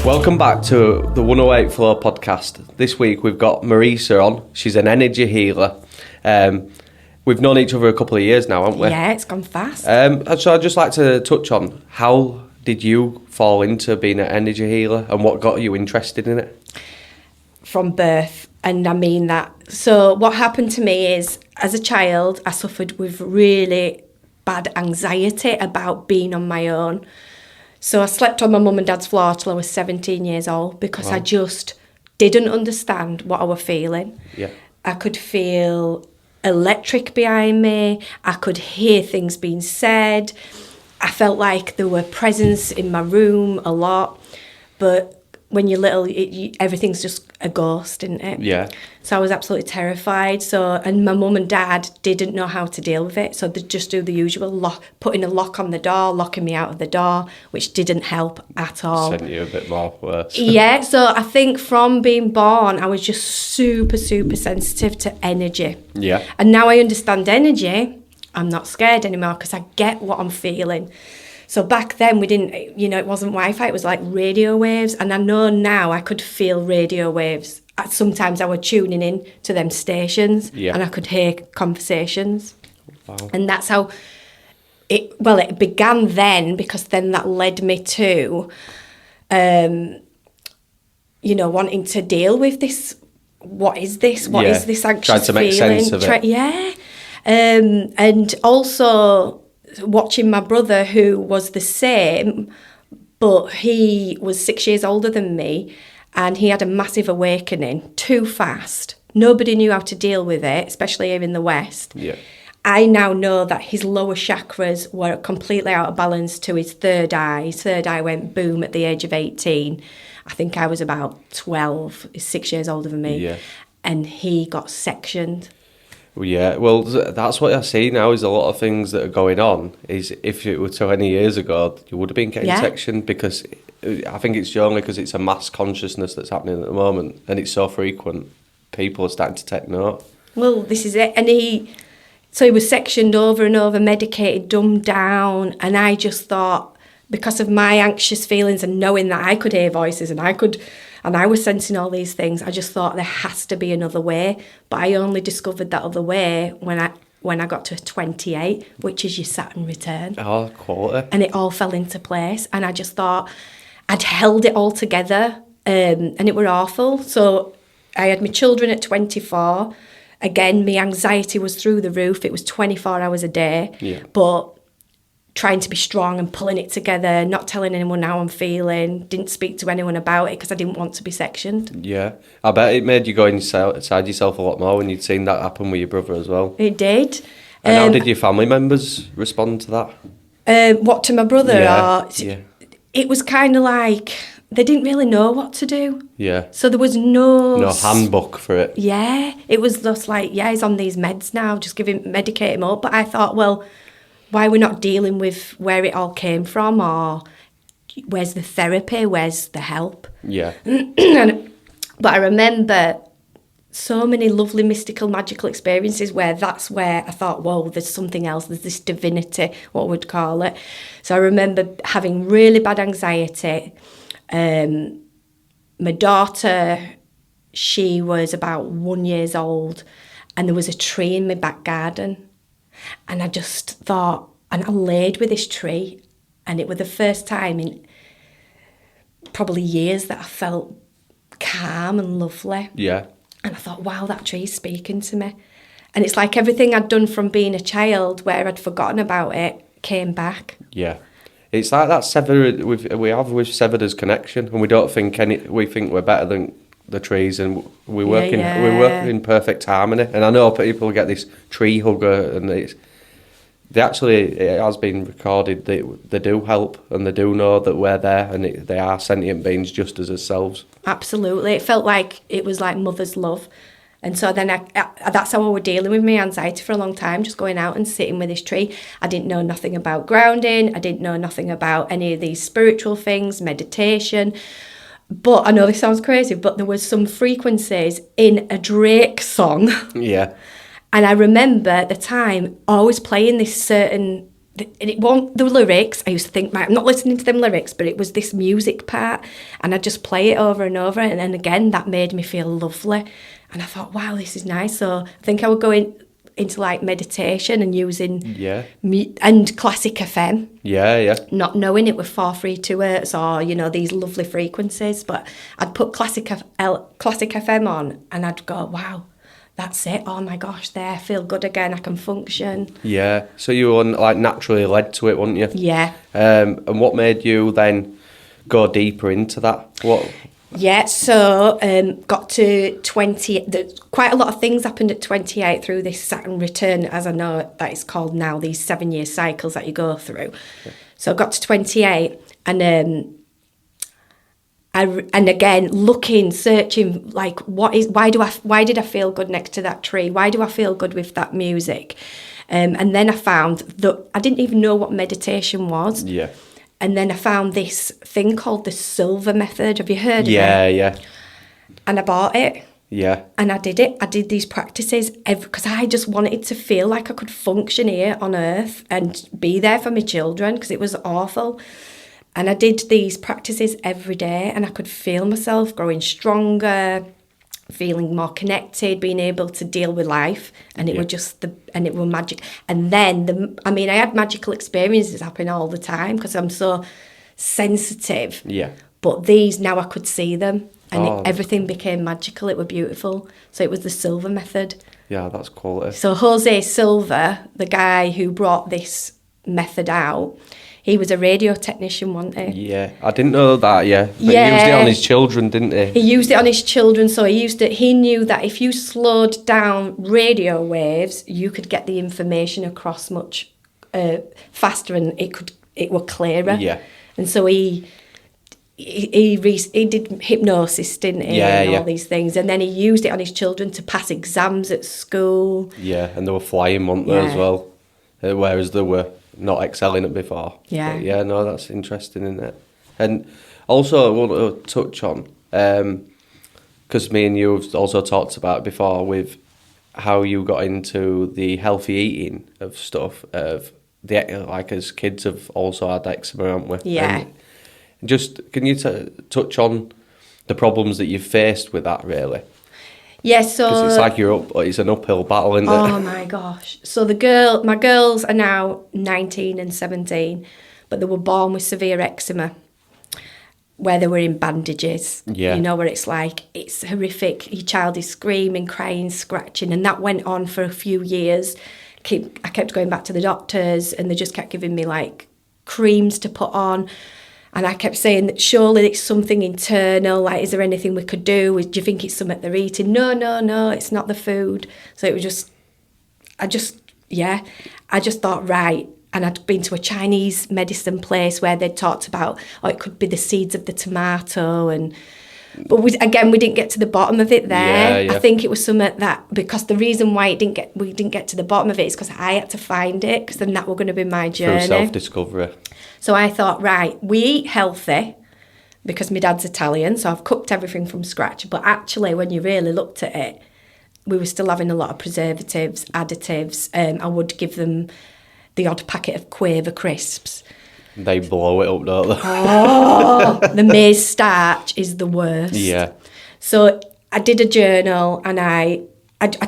Welcome back to the 108 Flow podcast. This week we've got Mariesa on. She's an energy healer. We've known each other a couple of years now, haven't we? Yeah, it's gone fast. So I'd just like to touch on, how did you fall into being an energy healer and what got you interested in it? From birth, and I mean that. So what happened to me is, as a child, I suffered with really bad anxiety about being on my own. So I slept on my mum and dad's floor till I was 17 years old because I just didn't understand what I was feeling. Yeah. I could feel electric behind me. I could hear things being said. I felt like there were presence in my room a lot. But when you're little, everything's just a ghost, isn't it? Yeah. So I was absolutely terrified. And my mum and dad didn't know how to deal with it. So they'd just do the usual, putting a lock on the door, locking me out of the door, which didn't help at all. Sent you a bit more worse. Yeah, so I think from being born, I was just super, super sensitive to energy. Yeah. And now I understand energy, I'm not scared anymore because I get what I'm feeling. So back then we didn't, it wasn't Wi-Fi, it was like radio waves. And I know now I could feel radio waves. Sometimes I was tuning in to them stations and I could hear conversations. Wow. And that's how it began then, because then that led me to, wanting to deal with this. What is this? What is this anxious Trying to make feeling? sense of it. Yeah. And also watching my brother, who was the same, but he was 6 years older than me, and he had a massive awakening too fast. Nobody knew how to deal with it, especially here in the West. Yeah. I now know that his lower chakras were completely out of balance to his third eye. His third eye went boom at the age of 18. I think I was about 12. He's 6 years older than me. Yeah. And he got sectioned. Yeah, well, that's what I see now, is a lot of things that are going on. Is if it were 20 years ago, you would have been getting sectioned, because I think it's only because it's a mass consciousness that's happening at the moment, and it's so frequent. People are starting to take note. Well, this is it. And he was sectioned over and over, medicated, dumbed down, and I just thought, because of my anxious feelings and knowing that I could hear voices and I was sensing all these things, I just thought there has to be another way. But I only discovered that other way when I got to 28, which is your Saturn return. Oh, quality. And it all fell into place. And I just thought I'd held it all together, and it were awful. So I had my children at 24. Again, my anxiety was through the roof. It was 24 hours a day. Yeah. But trying to be strong and pulling it together, not telling anyone how I'm feeling, didn't speak to anyone about it because I didn't want to be sectioned. Yeah, I bet it made you go inside yourself a lot more when you'd seen that happen with your brother as well. It did. And how did your family members respond to that? What, to my brother? Yeah. It was kind of like they didn't really know what to do. Yeah. So there was no handbook for it. Yeah, it was just like, he's on these meds now, just medicate him up. But I thought, well, why we're not dealing with where it all came from, or where's the therapy, where's the help? Yeah. But I remember so many lovely mystical, magical experiences that's where I thought, whoa, there's something else, there's this divinity, what we'd call it. So I remember having really bad anxiety. My daughter, she was about 1 year old, and there was a tree in my back garden. And I just thought, and I laid with this tree, and it was the first time in probably years that I felt calm and lovely. Yeah. And I thought, wow, that tree's speaking to me. And it's like everything I'd done from being a child, where I'd forgotten about it, came back. Yeah. It's like that we've severed as connection, and we don't think we think we're better than the trees, and we work in perfect harmony. And I know people get this tree hugger, and it has been recorded that they do help, and they do know that we're there, and they are sentient beings just as ourselves. Absolutely, it felt like it was like mother's love. And so then that's how I was dealing with my anxiety for a long time, just going out and sitting with this tree. I didn't know nothing about grounding. I didn't know nothing about any of these spiritual things, meditation. But I know this sounds crazy, but there was some frequencies in a Drake song. Yeah. And I remember at the time always playing this certain and it wasn't the lyrics. I used to think, I'm not listening to them lyrics, but it was this music part, and I'd just play it over and over, and then again, that made me feel lovely. And I thought, wow, this is nice. So I think I would go into like meditation and using and classic FM. Yeah. Not knowing it were 432 hertz or, you know, these lovely frequencies, but I'd put classic FM on and I'd go, wow, that's it. Oh my gosh, there, I feel good again. I can function. Yeah. So you were like naturally led to it, weren't you? Yeah. And what made you then go deeper into that? What? Yeah, so got to 20, quite a lot of things happened at 28 through this Saturn return, as I know that it's called now, these 7-year cycles that you go through. Yeah. So I got to 28 and again, looking, searching, like, why did I feel good next to that tree? Why do I feel good with that music? And then I found that I didn't even know what meditation was. Yeah. And then I found this thing called the Silver Method. Have you heard of it? Yeah. And I bought it. Yeah. And I did it. I did these practices because I just wanted to feel like I could function here on Earth and be there for my children because it was awful. And I did these practices every day and I could feel myself growing stronger, feeling more connected, being able to deal with life, and it were just it were magic. And then I had magical experiences happen all the time because I'm so sensitive. Yeah. But these now I could see them, and everything became magical. It were beautiful. So it was the Silver Method. Yeah, that's quality. So Jose Silver, the guy who brought this method out, he was a radio technician, wasn't he? Yeah, I didn't know that, But he used it on his children, didn't he? He used it on his children, so he knew that if you slowed down radio waves, you could get the information across much faster and it were clearer. Yeah. And so he did hypnosis, didn't he? And all these things. And then he used it on his children to pass exams at school. Yeah, and they were flying, weren't they, as well? Whereas they were not excelling it before. Yeah. But yeah, no, that's interesting, isn't it? And also I want to touch on, because me and you have also talked about it before with how you got into the healthy eating of stuff, like as kids have also had eczema, haven't we? Yeah. And just, can you touch on the problems that you've faced with that, really? Yeah, so... Because it's like it's an uphill battle, isn't it? Oh my gosh. So my girls are now 19 and 17, but they were born with severe eczema, where they were in bandages. Yeah. You know, where it's like, it's horrific. Your child is screaming, crying, scratching, and that went on for a few years. I kept going back to the doctors, and they just kept giving me, like, creams to put on. And I kept saying that surely it's something internal, like, is there anything we could do? Do you think it's something they're eating? No, it's not the food. So it was just, I just thought, right. And I'd been to a Chinese medicine place where they'd talked about, it could be the seeds of the tomato. But we didn't get to the bottom of it there. Yeah. I think it was something that, because the reason why we didn't get to the bottom of it is because I had to find it, because then that were going to be my journey. Through self-discovery. So I thought, right, we eat healthy because my dad's Italian, so I've cooked everything from scratch. But actually, when you really looked at it, we were still having a lot of preservatives, additives. I would give them the odd packet of Quaver crisps. They blow it up, don't they? Oh, the maize starch is the worst. Yeah. So I did a journal, and I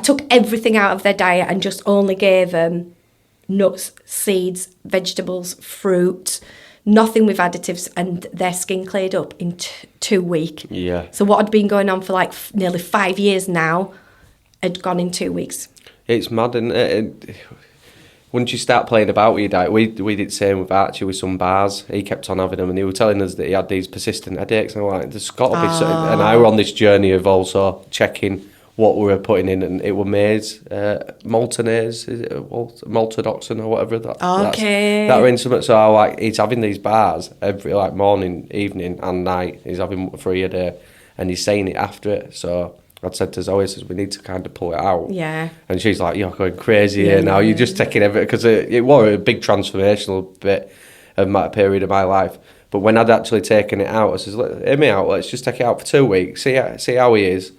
took everything out of their diet and just only gave them nuts, seeds, vegetables, fruit, nothing with additives, and their skin cleared up in 2 weeks. Yeah. So what had been going on for like nearly 5 years now had gone in 2 weeks. It's mad, isn't it? Once you start playing about with your diet, we did the same with Archie with some bars. He kept on having them, and he was telling us that he had these persistent headaches. And I'm like, there's got to be something. And I were on this journey of also checking what we were putting in, and it were maize, maltonase, maltodextrin or whatever that. Okay. That were in something. So I like, he's having these bars every like morning, evening, and night. He's having 3 a day, and he's saying it after it. So I'd said to Zoe, we need to kind of pull it out. Yeah. And she's like, you're going crazy here now. You're just taking everything, because it was a big transformational bit of my period of my life. But when I'd actually taken it out, I says, hear me out. Let's just take it out for 2 weeks. See how he is.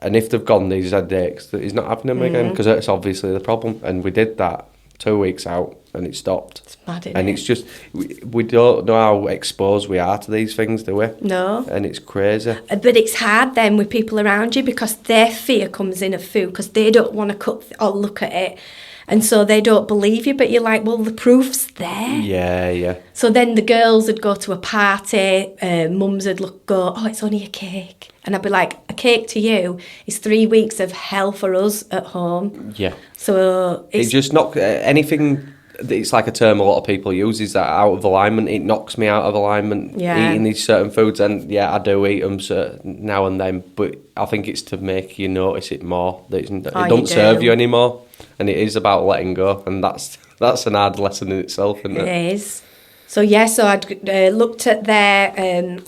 And if they've these headaches, that he's not having them again, because that's obviously the problem. And we did that 2 weeks out, and it stopped. It's mad, isn't And it? it's just, we don't know how exposed we are to these things, do we? No. And it's crazy. But it's hard then with people around you because their fear comes in of food because they don't want to cut or look at it. And so they don't believe you, but you're like, well, the proof's there. Yeah. So then the girls would go to a party, mums would go, oh, it's only a cake. And I'd be like, a cake to you is 3 weeks of hell for us at home. Yeah. So It just knocks anything. It's like a term a lot of people use, is that out of alignment. It knocks me out of alignment, eating these certain foods. And yeah, I do eat them now and then, but I think it's to make you notice it more. That it don't serve you anymore. And it is about letting go. And that's an hard lesson in itself, isn't it? It is. So yeah, so I'd looked at their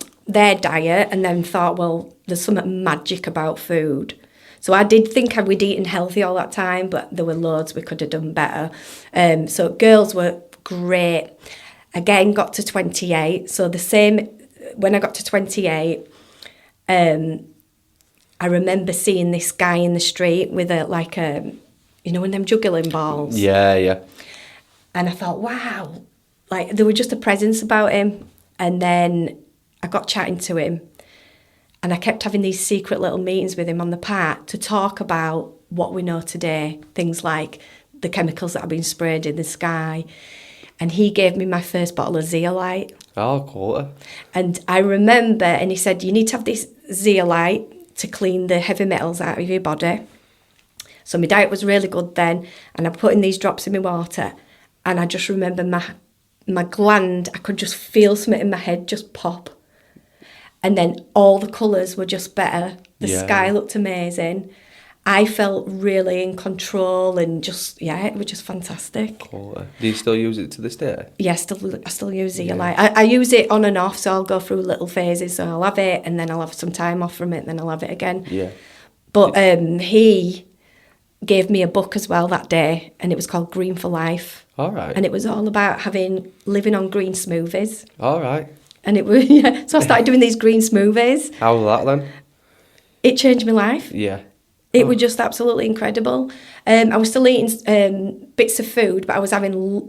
diet and then thought, well, there's something magic about food. So I did think we'd eaten healthy all that time, but there were loads we could have done better. So girls were great. Again, got to 28. So the same, when I got to 28, I remember seeing this guy in the street with one of them juggling balls. Yeah. And I thought, wow, like there was just a presence about him. And then I got chatting to him. And I kept having these secret little meetings with him on the park to talk about what we know today. Things like the chemicals that have been sprayed in the sky. And he gave me my first bottle of zeolite. Oh, cool. And I remember, and he said, you need to have this zeolite to clean the heavy metals out of your body. So my diet was really good then. And I put in these drops in my water. And I just remember my gland, I could just feel something in my head just pop. And then all the colours were just better. The sky looked amazing. I felt really in control and just, it was just fantastic. Cool. Do you still use it to this day? Yeah, I still use zeolite. I use it on and off, so I'll go through little phases. So I'll have it and then I'll have some time off from it and then I'll have it again. Yeah. But he gave me a book as well that day and it was called Green for Life. All right. And it was all about living on green smoothies. All right. And it was, so I started doing these green smoothies. How was that then? It changed my life. Yeah. It was just absolutely incredible. I was still eating bits of food, but I was having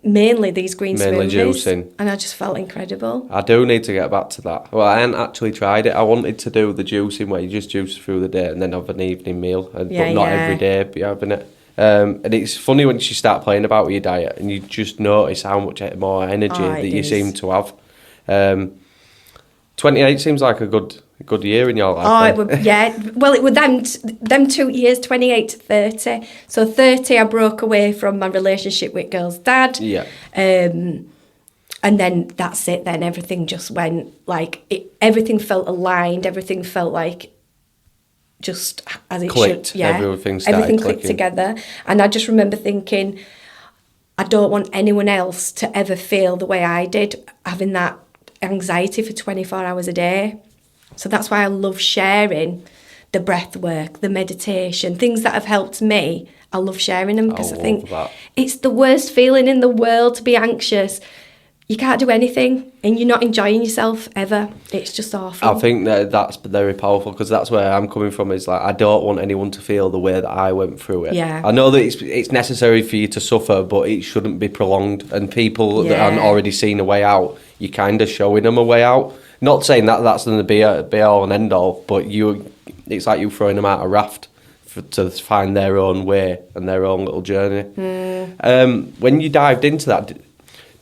mainly these green smoothies. Juicing. And I just felt incredible. I do need to get back to that. Well, I hadn't actually tried it. I wanted to do the juicing where you just juice through the day and then have an evening meal. But not every day be having it. And it's funny when you start playing about with your diet and you just notice how much more energy that you seem to have. 28 seems like a good year in your life. Oh, it would, yeah. Well, it would them 2 years, 28 to 30. So 30, I broke away from my relationship with girl's dad. Yeah. And then that's it. Then everything just went everything felt aligned. Everything felt like just as it clicked. should. Yeah. Everything clicked clicking together. And I just remember thinking, I don't want anyone else to ever feel the way I did, having that anxiety for 24 hours a day. So that's why I love sharing the breath work, the meditation, things that have helped me. I love sharing them because I think it's the worst feeling in the world to be anxious. You can't do anything and you're not enjoying yourself ever. It's just awful. I think that's very powerful because that's where I'm coming from. Is like I don't want anyone to feel the way that I went through it. Yeah. I know that it's necessary for you to suffer, but it shouldn't be prolonged. And people that haven't already seen a way out, you're kind of showing them a way out. Not saying that that's going to be all and end all, but it's like you throwing them out a raft to find their own way and their own little journey. When you dived into that,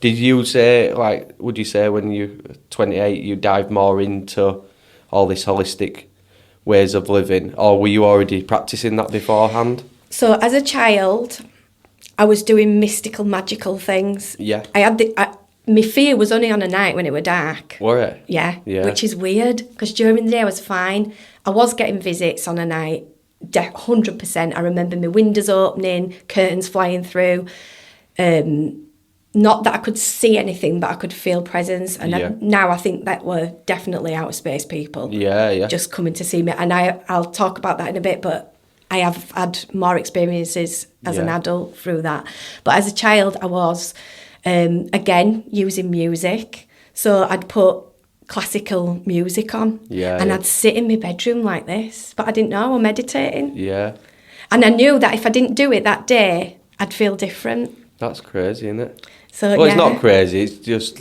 did you say, would you say when you were 28, you dived more into all this holistic ways of living, or were you already practicing that beforehand? So as a child, I was doing mystical, magical things. Yeah. I had my fear was only on a night when it were dark. Were it? Yeah. Which is weird, because during the day I was fine. I was getting visits on a night, 100%. I remember my windows opening, curtains flying through. Not that I could see anything, but I could feel presence. And now I think that were definitely outer space people. Yeah. Just coming to see me. And I'll talk about that in a bit, but I have had more experiences as an adult through that. But as a child, I was, again, using music. So I'd put classical music on. And I'd sit in my bedroom like this. But I didn't know I was meditating. Yeah. And I knew that if I didn't do it that day, I'd feel different. That's crazy, isn't it? So Well, it's not crazy. It's just.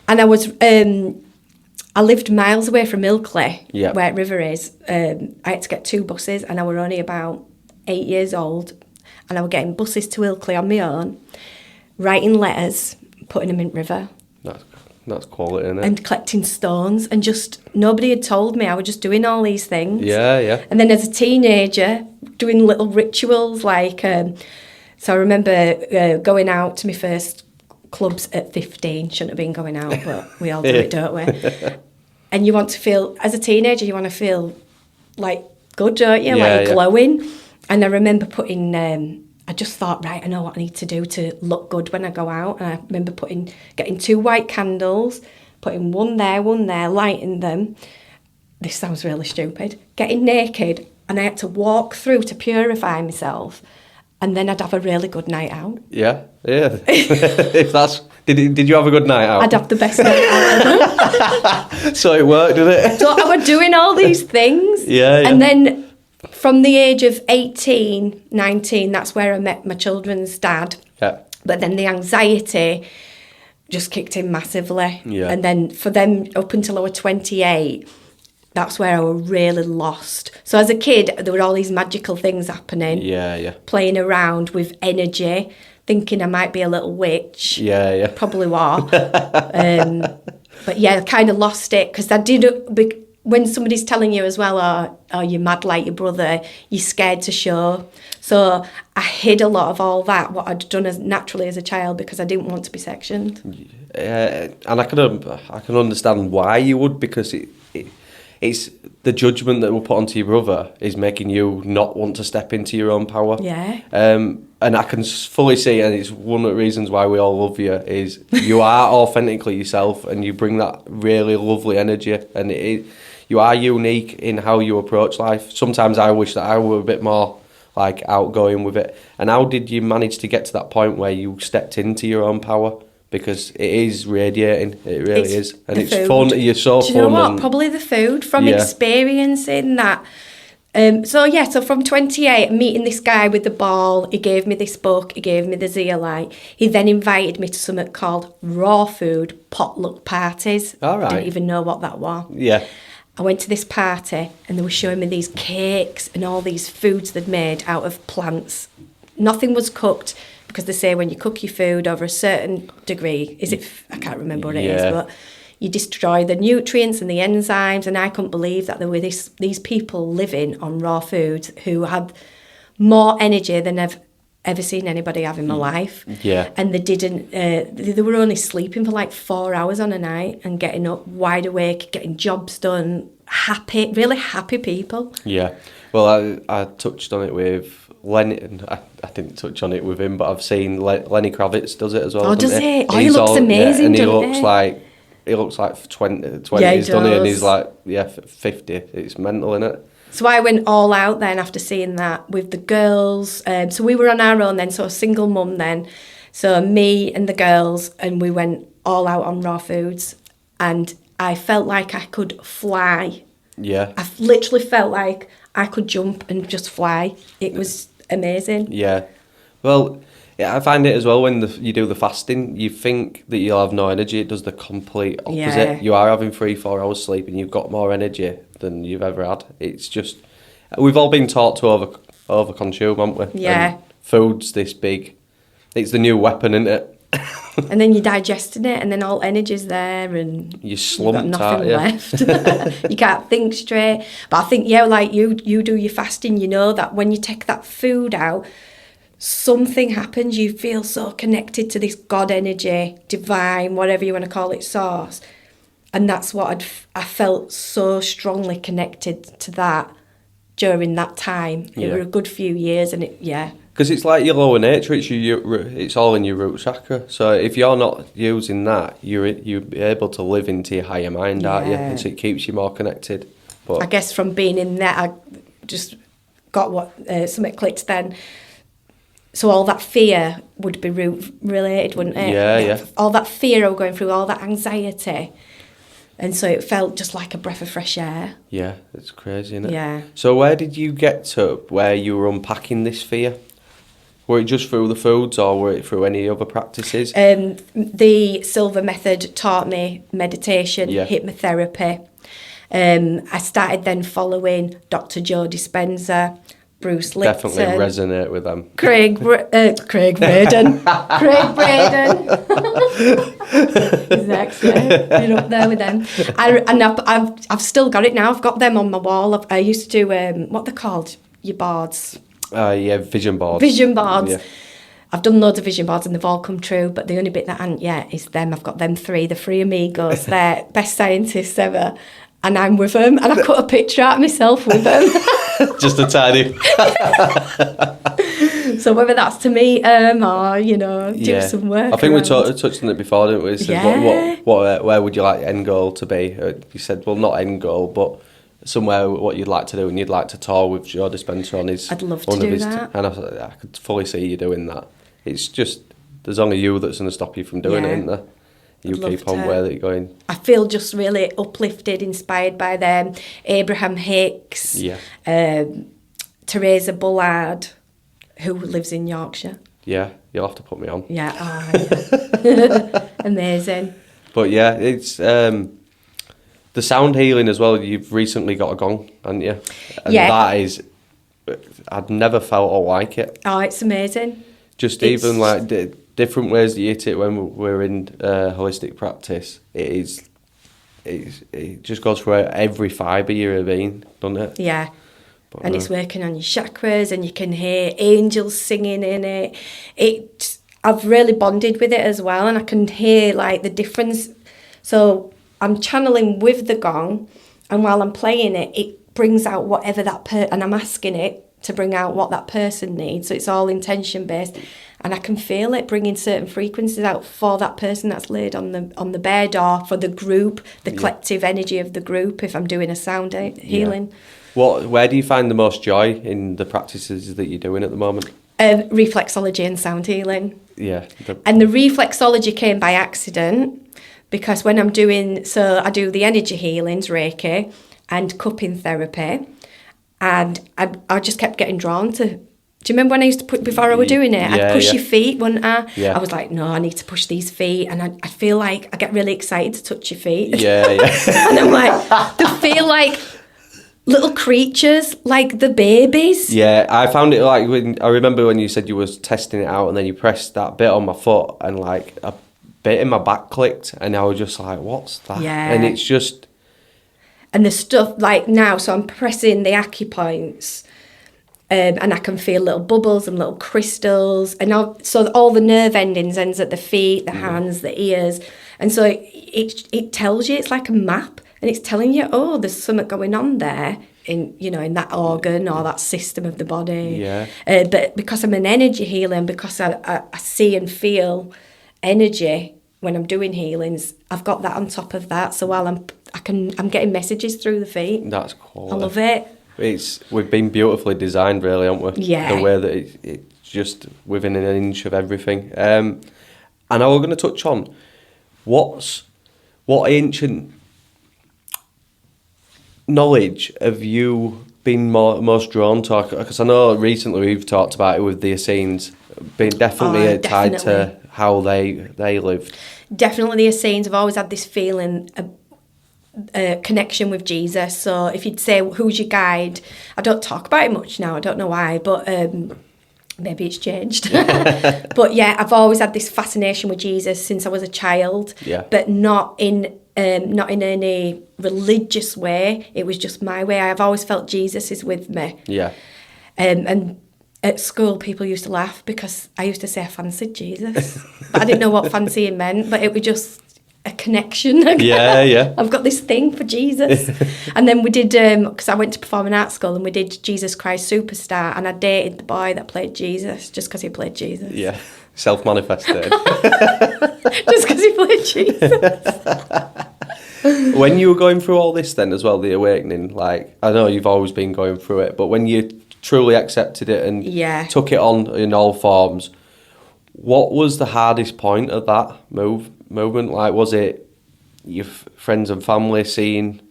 And I lived miles away from Ilkley, Yeah. where River is. I had to get 2 buses, and I were only about 8 years old, and I was getting buses to Ilkley on my own, writing letters, putting them in River. That's quality, isn't it? And collecting stones, and just nobody had told me. I was just doing all these things. Yeah, yeah. And then as a teenager, doing little rituals like. So I remember going out to my first clubs at 15. Shouldn't have been going out, but we all do it, don't we? And you want to feel, as a teenager, you want to feel like good, don't you? Yeah, like glowing. And I remember putting. I just thought, right, I know what I need to do to look good when I go out. And I remember getting 2 white candles, putting one there, lighting them. This sounds really stupid. Getting naked, and I had to walk through to purify myself, and then I'd have a really good night out. Yeah. If that's did you have a good night out? I'd have the best night out ever. So it worked, did it? So I was doing all these things. Yeah. And then from the age of 18, 19, that's where I met my children's dad. Yeah. But then the anxiety just kicked in massively. Yeah. And then for them, up until I was 28, that's where I was really lost. So as a kid, there were all these magical things happening. Yeah. Playing around with energy, thinking I might be a little witch. Yeah. Probably were. But yeah, I kind of lost it, because I did. When somebody's telling you as well, oh, you're mad like your brother, you're scared to show. So I hid a lot of all that, what I'd done naturally as a child, because I didn't want to be sectioned. And I can understand why you would, because it's the judgment that will put onto your brother is making you not want to step into your own power. Yeah. And I can fully see, and it's one of the reasons why we all love you, is you are authentically yourself, and you bring that really lovely energy, and you are unique in how you approach life. Sometimes I wish that I were a bit more like outgoing with it. And how did you manage to get to that point where you stepped into your own power? Because it is radiating, it really is. And it's food. fun, you're so fun. Do you know what? Probably the food, from experiencing that. So from 28, meeting this guy with the ball, he gave me this book, he gave me the zeolite. He then invited me to something called raw food potluck parties. All right. Didn't even know what that was. Yeah. I went to this party, and they were showing me these cakes and all these foods they'd made out of plants. Nothing was cooked, because they say when you cook your food over a certain degree, I can't remember what it is, but you destroy the nutrients and the enzymes. And I couldn't believe that there were these people living on raw foods who had more energy than I've ever seen anybody have in my life. Yeah. And they didn't, they were only sleeping for like 4 hours on a night and getting up wide awake, getting jobs done, happy, really happy people. Yeah. Well, I touched on it with Lenny, and I didn't touch on it with him, but I've seen Lenny Kravitz does it as well. Oh, does he? Oh, he looks amazing, and he doesn't looks like 20 Yeah, he's done it, and does. he's like 50. It's mental, innit? So I went all out then after seeing that with the girls. So we were on our own then, so a single mum then. So me and the girls, and we went all out on raw foods, and I felt like I could fly. Yeah. I literally felt like I could jump and just fly. It was amazing. Yeah. Well, yeah, I find it as well when you do the fasting, you think that you'll have no energy. It does the complete opposite. Yeah. You are having 3-4 hours sleep, and you've got more energy than you've ever had. It's just, we've all been taught to over consume, haven't we? Yeah. And food's this big. It's the new weapon, isn't it? And then you're digesting it, and then all energy's there, and You're slumped, you've got nothing aren't left. You can't think straight. But I think, like you do your fasting, you know that when you take that food out, something happens. You feel so connected to this God energy, divine, whatever you want to call it, source. And that's what I felt so strongly connected to that during that time. It were a good few years, and Because it's like your lower nature, it's all in your root chakra. So if you're not using that, you're able to live into your higher mind, aren't you? And so it keeps you more connected. But I guess from being in there, I just got something clicked then. So all that fear would be root related, wouldn't it? Yeah. All that fear I was going through, all that anxiety. And so it felt just like a breath of fresh air. Yeah, it's crazy, isn't it? Yeah. So where did you get to where you were unpacking this fear? Were it just through the foods, or were it through any other practices? The Silver Method taught me meditation, hypnotherapy. I started then following Dr. Joe Dispenza, Bruce Lipton. Definitely resonate with them. Craig Braden. Craig Braden. He's next, yeah. You're up there with them. I've still got it now. I've got them on my wall. I used to do, what they're called? Your boards. Vision boards. Vision boards. Yeah. I've done loads of vision boards and they've all come true, but the only bit that ain't yet is them. I've got them the three amigos. They're best scientists ever. And I'm with them, and I cut a picture out of myself with them. Just a tiny. So whether that's to meet them or, do some work. I think we touched on it before, didn't we? Said, where would you like end goal to be? You said, well, not end goal, but somewhere what you'd like to do, and you'd like to tour with Joe Dispenza on his. I'd love to do that. And I could fully see you doing that. It's just, there's only you that's going to stop you from doing it, isn't there? You keep on where you're going. I feel just really uplifted, inspired by them. Abraham Hicks, Teresa Bullard, who lives in Yorkshire. Yeah, you'll have to put me on. Yeah, amazing. But yeah, it's the sound healing as well. You've recently got a gong, haven't you? And that is, I'd never felt like it. Oh, it's amazing. Even like different ways that you hit it when we're in holistic practice, it just goes through every fibre you're being, doesn't it? Yeah. And it's working on your chakras, and you can hear angels singing in it. I've really bonded with it as well, and I can hear like the difference. So I'm channeling with the gong, and while I'm playing it, it brings out whatever and I'm asking it to bring out what that person needs. So it's all intention based, and I can feel it bringing certain frequencies out for that person that's laid on the bed, or for the group, the collective energy of the group. If I'm doing a sound healing. Where do you find the most joy in the practices that you're doing at the moment? Reflexology and sound healing. Yeah. And the reflexology came by accident, because when I'm doing, so I do the energy healings, reiki, and cupping therapy, and I just kept getting drawn to. Do you remember when I used to put, before I was doing it, I'd push your feet, wouldn't I? Yeah. I was like, no, I need to push these feet, and I feel like I get really excited to touch your feet. Yeah. And I'm like, they feel like little creatures, like the babies. Yeah, I found it like I remember when you said you was testing it out, and then you pressed that bit on my foot, and like a bit in my back clicked, and I was just like, what's that? Yeah. And it's just. And the stuff like now, so I'm pressing the acupoints, and I can feel little bubbles and little crystals, and so all the nerve ends at the feet, the hands, the ears, and so it tells you, it's like a map, and it's telling you, oh, there's something going on there in that organ or that system of the body. Yeah. But because I'm an energy healer, and because I see and feel energy when I'm doing healings, I've got that on top of that. So while I'm getting messages through the feet. That's cool. I love it. We've been beautifully designed, really, haven't we? Yeah. The way that it's just within an inch of everything. And now we're going to touch on what ancient knowledge have you been most drawn to? Because I know recently we've talked about it with the Essenes, being definitely tied to how they lived. Definitely the Essenes have always had this feeling, a connection with Jesus. So if you'd say, who's your guide? I don't talk about it much now, I don't know why, but maybe it's changed. But yeah, I've always had this fascination with Jesus since I was a child, but not in any religious way. It was just my way. I've always felt Jesus is with me. Yeah. And at school, people used to laugh because I used to say I fancied Jesus. But I didn't know what fancying meant, but it was just a connection. Yeah. I've got this thing for Jesus. And then we did, because I went to performing arts school, and we did Jesus Christ Superstar, and I dated the boy that played Jesus just because he played Jesus. Yeah, self-manifested. Just because he played Jesus. When you were going through all this then as well, the awakening, like, I know you've always been going through it, but when you truly accepted it and took it on in all forms, what was the hardest point of that movement? Like, was it your friends and family seeing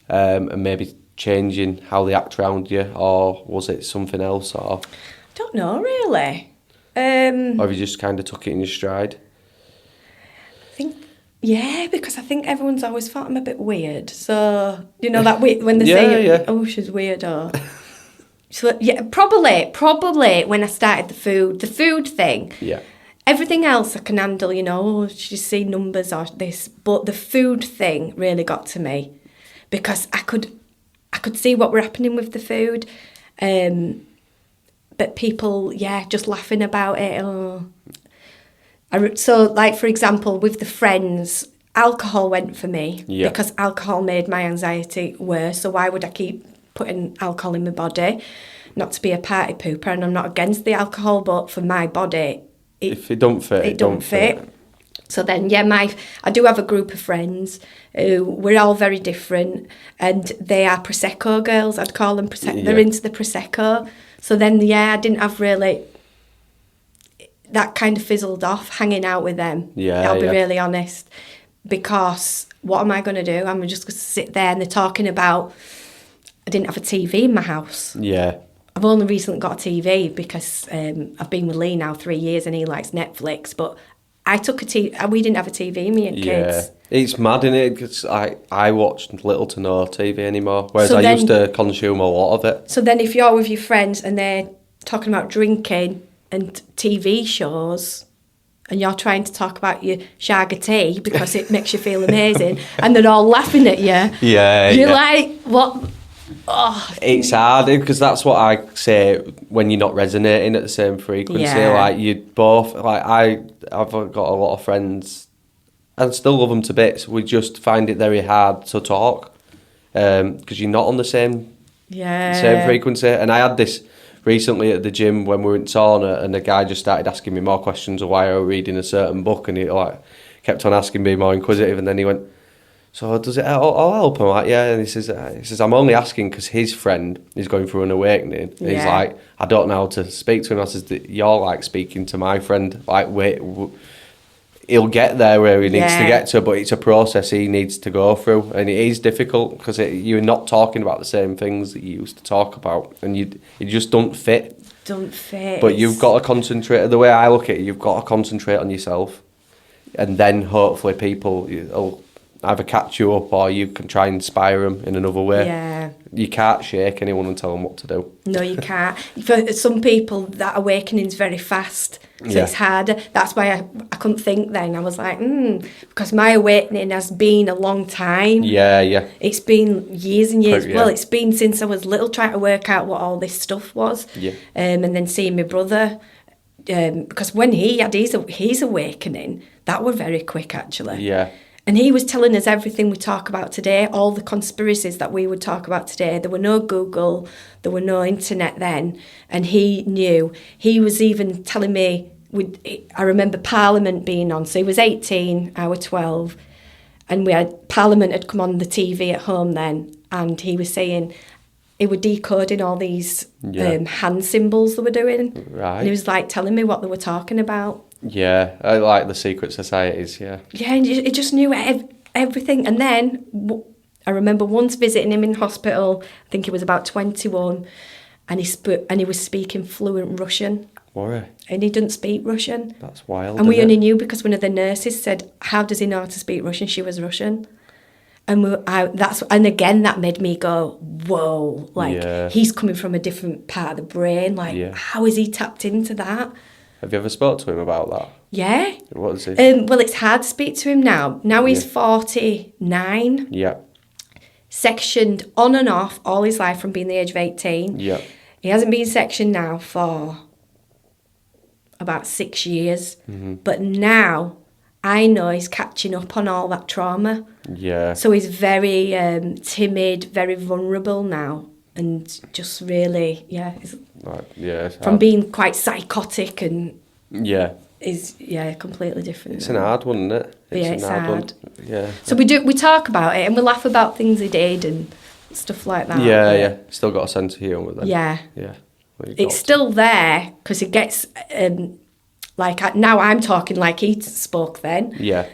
and maybe changing how they act around you, or was it something else? Or I don't know, really. Or have you just kind of took it in your stride? I think, yeah, because I think everyone's always thought I'm a bit weird. So, you know, that when they say, oh, she's weird, or... So, yeah, probably when I started the food thing. Yeah. Everything else I can handle, you know, you see numbers or this. But the food thing really got to me because I could see what were happening with the food. But people, just laughing about it. Oh. So, like, for example, with the friends, alcohol went for me because alcohol made my anxiety worse. So why would I keep putting alcohol in my body? Not to be a party pooper, and I'm not against the alcohol, but for my body, if it don't fit, it don't fit. So then, I do have a group of friends who we're all very different, and they are Prosecco girls. I'd call them Prosecco. They're into the Prosecco. So then, I didn't have really... That kind of fizzled off, hanging out with them. I'll be really honest. Because what am I going to do? I'm just going to sit there and they're talking about... I didn't have a TV in my house. Yeah. I've only recently got a TV because I've been with Lee now 3 years and he likes Netflix. But I took a TV... We didn't have a TV, me and kids. It's mad, isn't it? Because I watched little to no TV anymore, whereas I used to consume a lot of it. So then if you're with your friends and they're talking about drinking and TV shows... and you're trying to talk about your shaga tea because it makes you feel amazing, and they're all laughing at you. You're like, what? Oh. It's hard because that's what I say when you're not resonating at the same frequency. Like you both, like I've got a lot of friends and still love them to bits. We just find it very hard to talk because you're not on the same frequency. And I had this recently at the gym when we were in sauna, and the guy just started asking me more questions of why I was reading a certain book, and he kept on asking me more inquisitive, and then he went, so does it all help? I'm like, yeah. And he says I'm only asking because his friend is going through an awakening. And he's like, I don't know how to speak to him. I says, you're like speaking to my friend. Like, he'll get there where he needs to get to, but it's a process he needs to go through, and it is difficult because you're not talking about the same things that you used to talk about, and you just don't fit. But you've got to concentrate. The way I look at it, you've got to concentrate on yourself, and then hopefully people will either catch you up or you can try and inspire them in another way. Yeah. You can't shake anyone and tell them what to do. No, you can't. For some people, that awakening's very fast, so it's harder. That's why I couldn't think then. I was like, because my awakening has been a long time. Yeah. It's been years and years. Well, it's been since I was little, trying to work out what all this stuff was. Yeah. And then seeing my brother, because when he had his awakening, that was very quick, actually. Yeah. And he was telling us everything we talk about today, all the conspiracies that we would talk about today. There were no Google, there were no internet then. And he knew. He was even telling me, I remember Parliament being on. So he was 18, I was 12. And Parliament had come on the TV at home then. And he was saying, he was decoding all these hand symbols they were doing. Right. And he was like telling me what they were talking about. Yeah, I like the secret societies, Yeah, and he just knew everything. And then I remember once visiting him in hospital, I think he was about 21, and he was speaking fluent Russian. Worry. And he didn't speak Russian. That's wild. And we only knew because one of the nurses said, how does he know how to speak Russian? She was Russian. And again, that made me go, whoa, he's coming from a different part of the brain. How is he tapped into that? Have you ever spoke to him about that? Yeah. What is he? Well, it's hard to speak to him now. Now he's 49. Yeah. Sectioned on and off all his life from being the age of 18. Yeah. He hasn't been sectioned now for about 6 years. Mm-hmm. But now I know he's catching up on all that trauma. Yeah. So he's very timid, very vulnerable now. And just really, from being quite psychotic and is completely different. It's an hard one, isn't it? It's hard. Yeah. So we talk about it and we laugh about things he did and stuff like that. Yeah. Still got a sense of humour then. Yeah. Yeah. It's still there because it gets now I'm talking like he spoke then. Yeah.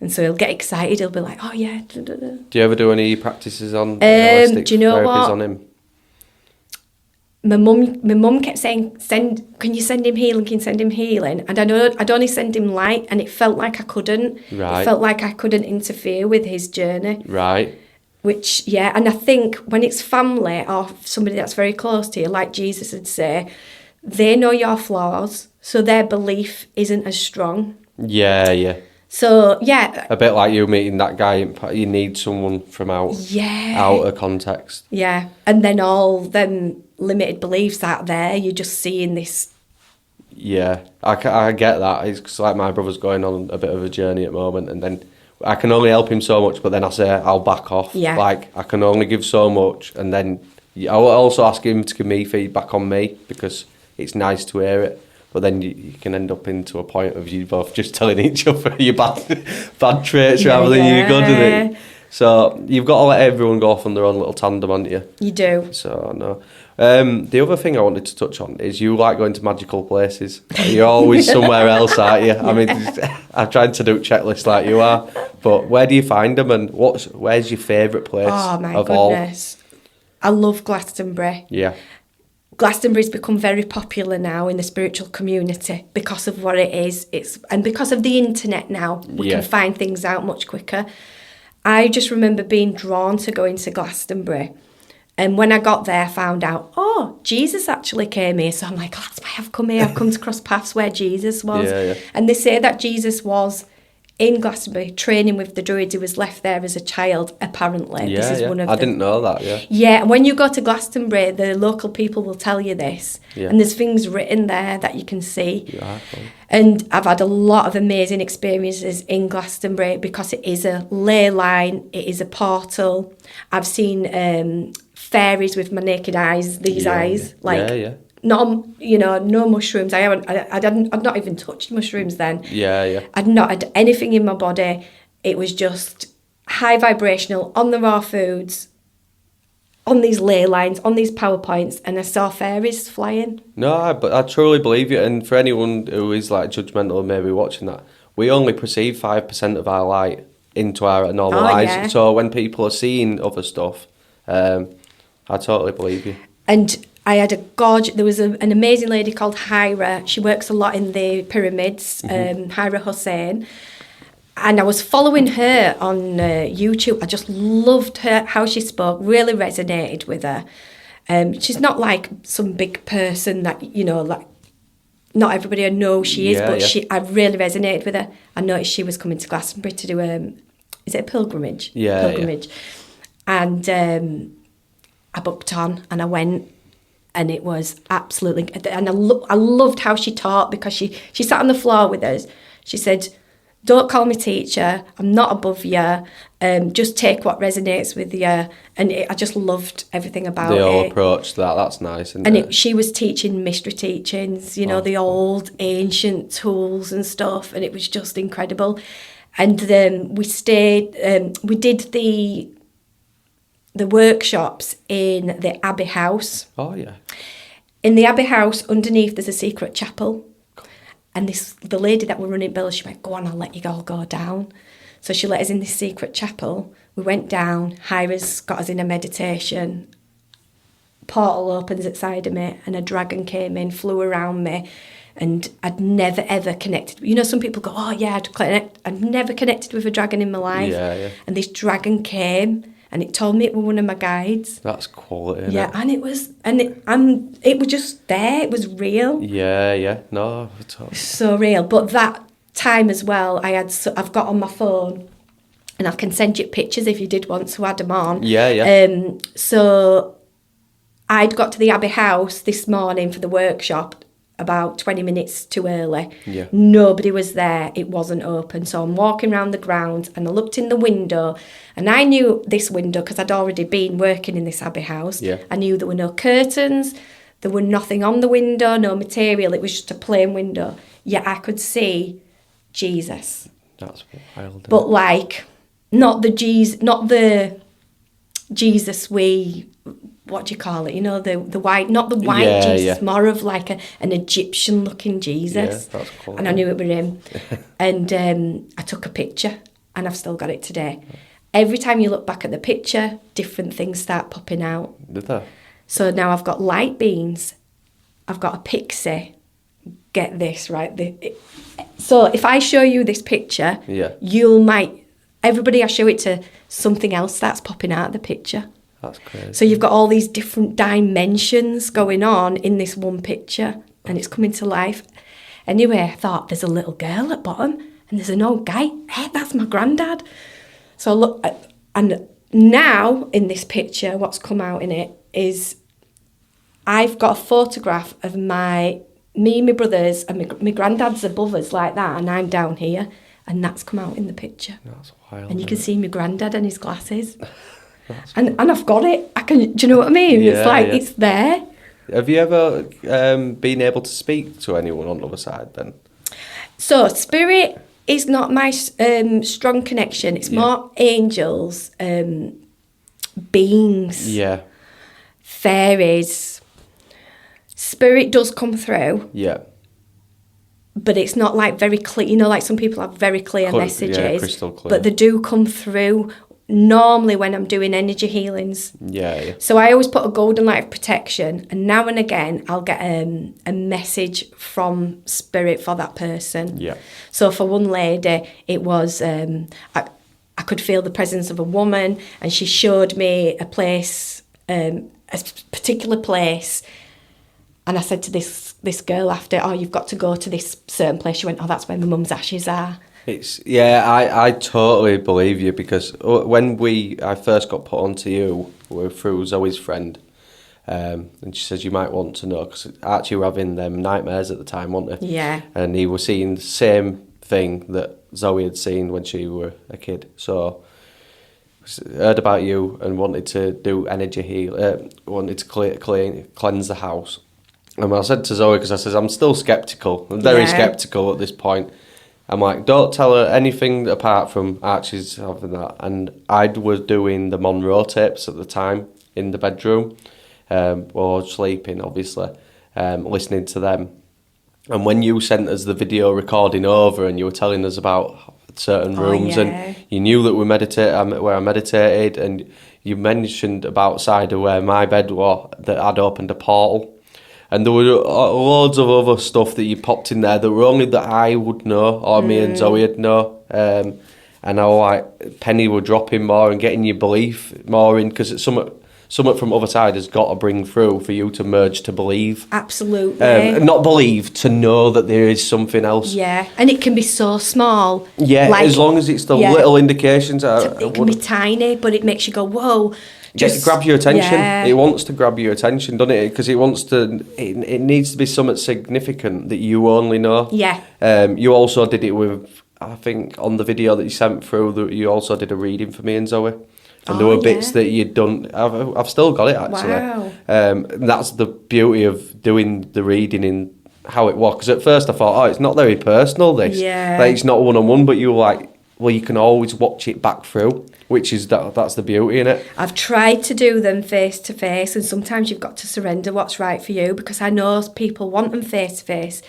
And so he'll get excited. He'll be like, "Oh yeah." Da, da, da. Do you ever do any practices on holistic do you know therapies what? on him? my mum kept saying, can you send him healing, can you send him healing? And I know I'd only send him light, and it felt like I couldn't. Right. It felt like I couldn't interfere with his journey. Right. Which, yeah, and I think when it's family or somebody that's very close to you, like Jesus would say, they know your flaws, so their belief isn't as strong. Yeah, yeah. So, yeah. A bit like you meeting that guy, you need someone from out of context. Yeah, and then all them limited beliefs out there, you're just seeing this. Yeah, I get that. It's like my brother's going on a bit of a journey at the moment, and then I can only help him so much, but then I say I'll back off. Yeah. Like, I can only give so much, and then I'll also ask him to give me feedback on me, because it's nice to hear it. But then you can end up into a point of you both just telling each other your bad traits rather than your good, isn't it? So you've got to let everyone go off on their own little tandem, haven't you? You do. So, no. The other thing I wanted to touch on is you like going to magical places. You're always somewhere else, aren't you? I mean, I've tried to do a checklist like you are, but where do you find them, and where's your favourite place Oh, my of goodness. I love Glastonbury. Yeah. Glastonbury's become very popular now in the spiritual community because of what it is. And because of the internet now, we can find things out much quicker. I just remember being drawn to going to Glastonbury. And when I got there, I found out, Jesus actually came here. So I'm like, that's why I've come here. I've come to cross paths where Jesus was. Yeah. And they say that Jesus was in Glastonbury training with the Druids. He was left there as a child, apparently. This is one of I didn't know that, yeah. Yeah, and when you go to Glastonbury, the local people will tell you this. Yeah. And there's things written there that you can see. Yeah, cool. And I've had a lot of amazing experiences in Glastonbury because it is a ley line, it is a portal. I've seen fairies with my naked eyes, these eyes. Not, no mushrooms. I'd not even touched mushrooms then. Yeah. I'd not had anything in my body. It was just high vibrational, on the raw foods, on these ley lines, on these PowerPoints, and I saw fairies flying. No, but I truly believe you. And for anyone who is like judgmental and maybe watching that, we only perceive 5% of our light into our normal eyes. Yeah. So when people are seeing other stuff, I totally believe you. And I had there was an amazing lady called Hira. She works a lot in the pyramids, Hira Hussein. And I was following her on YouTube. I just loved her, how she spoke, really resonated with her. She's not like some big person that, like not everybody knows she is, but I really resonated with her. I noticed she was coming to Glastonbury to do, is it a pilgrimage? Yeah. Pilgrimage. And I booked on and I went. And it was absolutely, and I loved how she taught, because she sat on the floor with us. She said, don't call me teacher, I'm not above you, just take what resonates with you. And I just loved everything about it. The whole approach to that's nice. She was teaching mystery teachings, the old ancient tools and stuff, and it was just incredible. And then we stayed, we did the workshops in the Abbey House. Oh, yeah. In the Abbey House, underneath, there's a secret chapel. And the lady that were running bills, she went, go on, I'll let you all go down. So she let us in this secret chapel. We went down. Hira's got us in a meditation. Portal opens at side of me, and a dragon came in, flew around me. And I'd never, ever connected. Some people go, oh, yeah, I'd never connected with a dragon in my life. Yeah. And this dragon came. And it told me it was one of my guides. That's quality, yeah, it? And it was just there. It was real. Yeah. No, totally. So real. But that time as well, I've got on my phone, and I can send you pictures if you did want to add them on. Yeah. So I'd got to the Abbey House this morning for the workshop about 20 minutes too early. Yeah. Nobody was there. It wasn't open. So I'm walking around the grounds, and I looked in the window, and I knew this window because I'd already been working in this Abbey House. Yeah. I knew there were no curtains, there were nothing on the window, no material. It was just a plain window. Yet I could see Jesus. That's wild. But not the Jesus what do you call it? The white, not the white Jesus, more of like an Egyptian looking Jesus. Yeah, that's cool. And I knew it was him. And I took a picture, and I've still got it today. Every time you look back at the picture, different things start popping out. Did they? So now I've got light beings, I've got a pixie. Get this, right? So if I show you this picture, everybody I show it to, something else starts popping out of the picture. That's crazy. So you've got all these different dimensions going on in this one picture, and it's coming to life. Anyway, I thought, there's a little girl at bottom, and there's an old guy. Hey, that's my granddad. So look, and now in this picture, what's come out in it is I've got a photograph of me and my brothers, and my granddad's above us like that, and I'm down here, and that's come out in the picture. That's wild. And you can see my granddad and his glasses. And I've got it. Do you know what I mean? It's like, it's there. Have you ever been able to speak to anyone on the other side then? So spirit is not my strong connection. It's more angels, beings, fairies. Spirit does come through. Yeah. But it's not like very clear. You know, like some people have very clear messages. Yeah, crystal clear. But they do come through normally when I'm doing energy healings. Yeah. So I always put a golden light of protection, and now and again I'll get a message from spirit for that person. Yeah. So for one lady, it was I could feel the presence of a woman, and she showed me a place, a particular place. And I said to this girl after, oh, you've got to go to this certain place. She went, oh, that's where my mum's ashes are. I totally believe you, because when I first got put onto you, we were through Zoe's friend, and she says you might want to know, because Archie were having them nightmares at the time, weren't they? Yeah. And he was seeing the same thing that Zoe had seen when she were a kid. So heard about you and wanted to do energy heal, wanted to cleanse the house. And I said to Zoe, because I says I'm still sceptical, I'm very sceptical at this point. I'm like, don't tell her anything apart from Archie's having that. And I was doing the Monroe tapes at the time in the bedroom, or sleeping, obviously, listening to them. And when you sent us the video recording over, and you were telling us about certain rooms, and you knew that where I meditated, and you mentioned about side of where my bed was, that I'd opened a portal. And there were loads of other stuff that you popped in there that were only that I would know, or me and Zoe would know. And I was like, Penny were dropping more and getting your belief more in, because it's something from other side has got to bring through for you to merge to believe. Absolutely. Not believe, to know that there is something else. Yeah, and it can be so small. Yeah, like, as long as it's the little indications. It can be tiny, but it makes you go, whoa. Just grab your attention. Yeah. It wants to grab your attention, doesn't it? Because it wants to. It needs to be something significant that you only know. Yeah. You also did it with, I think, on the video that you sent through. That you also did a reading for me and Zoe, and there were bits that you'd done. I've still got it actually. Wow. That's the beauty of doing the reading in how it was. Because at first I thought, it's not very personal. This. Yeah. Like, it's not one-on-one, but you were like, well, you can always watch it back through, which is that's the beauty in it. I've tried to do them face to face, and sometimes you've got to surrender what's right for you, because I know people want them face to face,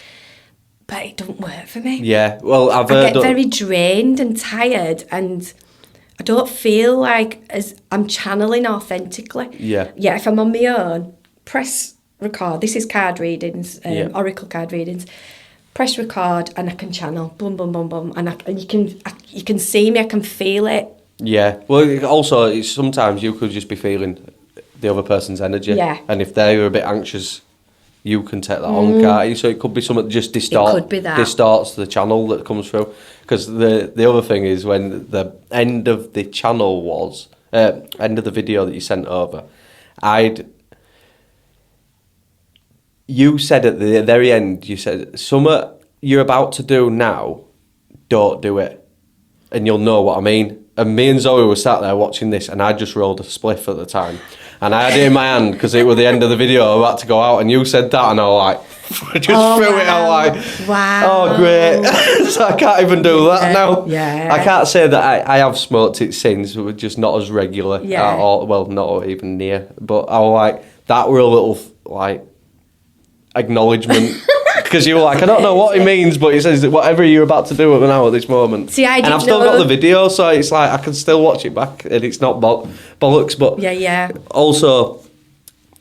but it doesn't work for me. Yeah, well, I get very drained and tired, and I don't feel like as I'm channeling authentically. Yeah. Yeah, if I'm on my own, press record. This is card readings, oracle card readings. Press record and I can channel, boom, boom, boom, boom, and you can see me, I can feel it. Yeah. Well, also, sometimes you could just be feeling the other person's energy. Yeah. And if they're a bit anxious, you can take that on, can't you? So it could be something that just distorts the channel that comes through. Because the other thing is, when the end of the channel was, end of the video that you sent over, you said at the very end, you said, something you're about to do now, don't do it. And you'll know what I mean. And me and Zoe were sat there watching this, and I just rolled a spliff at the time. And I had it in my hand, because it was the end of the video, I was about to go out, and you said that, and I was like, threw it, I was like, wow. Oh, great. So I can't even do that now. Yeah. I can't say that I have smoked it since, but just not as regular. Yeah. Well, not even near. But I was like, that were a little, like, acknowledgement, because you were like, I don't know what it means, but it says that whatever you're about to do now at this moment. See, and I've still got the video, so it's like I can still watch it back, and it's not bollocks. But yeah. Also,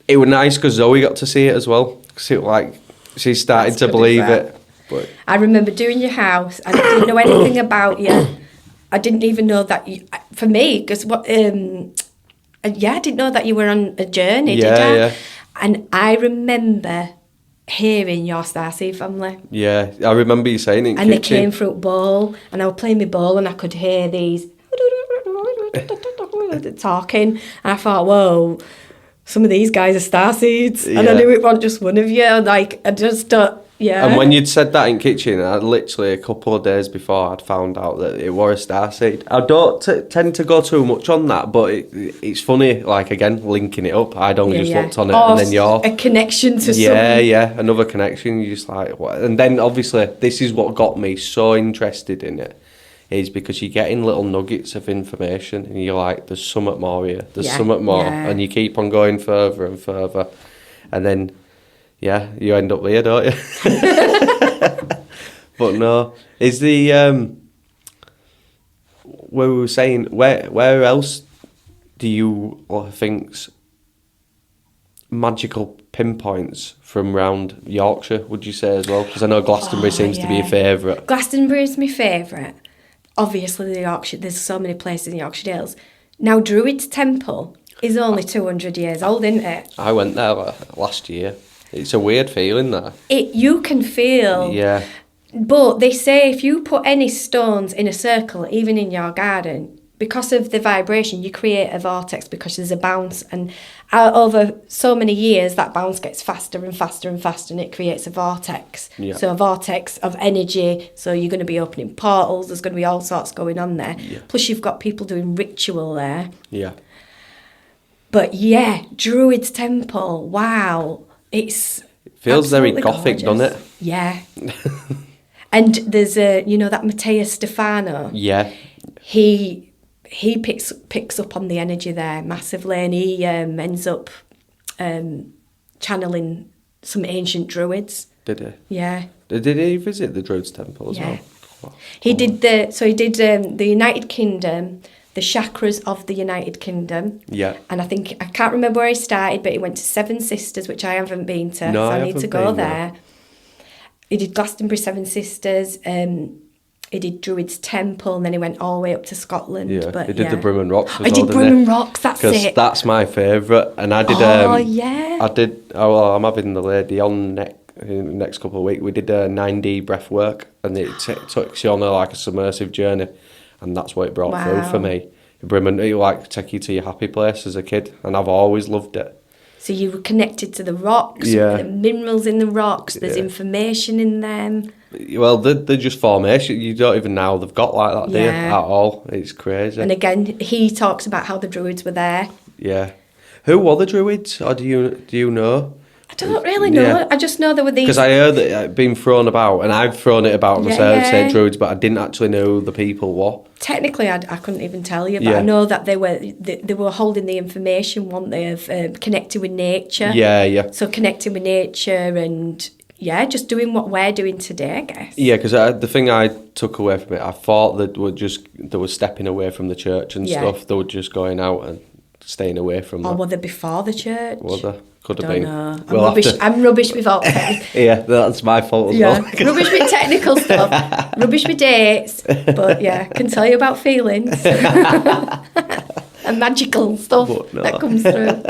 it was nice because Zoe got to see it as well. Cause it, like, she started to believe it. But I remember doing your house. I didn't know anything about you. I didn't even know that you, for me, because I didn't know that you were on a journey, did I? Yeah. And I remember hearing your Starseed family. Yeah, I remember you saying it in and kitchen. they came through bowl, and I was playing my bowl, and I could hear these talking, and I thought, whoa, some of these guys are starseeds, and I knew it wasn't just one of you. Like, I just don't. Yeah. And when you'd said that in kitchen, I literally a couple of days before I'd found out that it was a starseed. I don't tend to go too much on that, but it's funny, like, again, linking it up. I'd only just looked on it, and then you're... a connection to another connection. You're just like, what? And then, obviously, this is what got me so interested in it, is because you're getting little nuggets of information, and you're like, there's something more here, there's something more, and you keep on going further and further, and then... yeah, you end up here, don't you? But no, is the where we were saying where else do you think's magical pinpoints from round Yorkshire? Would you say as well? Because I know Glastonbury seems to be your favourite. Glastonbury is my favourite. Obviously, the Yorkshire. There's so many places in the Yorkshire Dales. Now, Druid's Temple is only 200 years old, isn't it? I went there last year. It's a weird feeling there. You can feel. Yeah. But they say if you put any stones in a circle, even in your garden, because of the vibration, you create a vortex because there's a bounce. And over so many years, that bounce gets faster and faster and faster, and it creates a vortex. Yeah. So a vortex of energy. So you're going to be opening portals. There's going to be all sorts going on there. Yeah. Plus, you've got people doing ritual there. Yeah. But yeah, Druid's Temple, wow. It feels very gothic, gorgeous. doesn't it? Yeah. And there's that Mariesa Stefano. Yeah. He picks up on the energy there massively, and he ends up channeling some ancient druids. Did he? Yeah. Did he visit the Druid's Temple as well? Wow. He did the United Kingdom, the chakras of the United Kingdom. Yeah. And I can't remember where he started, but he went to Seven Sisters, which I haven't been to, no, so I need haven't to go been there. He did Glastonbury Seven Sisters, he did Druid's Temple, and then he went all the way up to Scotland. Yeah, but he did the Brimham Rocks as well, I did Brimham Rocks, that's it. Because that's my favourite. And I did... I'm having the lady on in the next couple of weeks. We did a 9D breath work, and it took you on a submersive journey. And that's what it brought through for me. Brimham, it take you to your happy place as a kid, and I've always loved it. So you were connected to the rocks, the minerals in the rocks, there's information in them. Well, they're just formation. You don't even know they've got like that, do you? At all. It's crazy. And again, he talks about how the Druids were there. Yeah. Who were the Druids, or do you know? I don't really know. Yeah. I just know there were these... Because I heard that it had been thrown about, and I've thrown it about myself, said Druids, but I didn't actually know who the people were. Technically, I couldn't even tell you, but I know that they were holding the information, weren't they, of connecting with nature. Yeah. So connecting with nature and, just doing what we're doing today, I guess. Yeah, because the thing I took away from it, I thought that they were stepping away from the church and stuff. They were just going out and staying away from Or were they before the church? Were they? Could have been. Know. I'm rubbish with all yeah, that's my fault as well. Rubbish with technical stuff, rubbish with dates, but can tell you about feelings and magical stuff that comes through.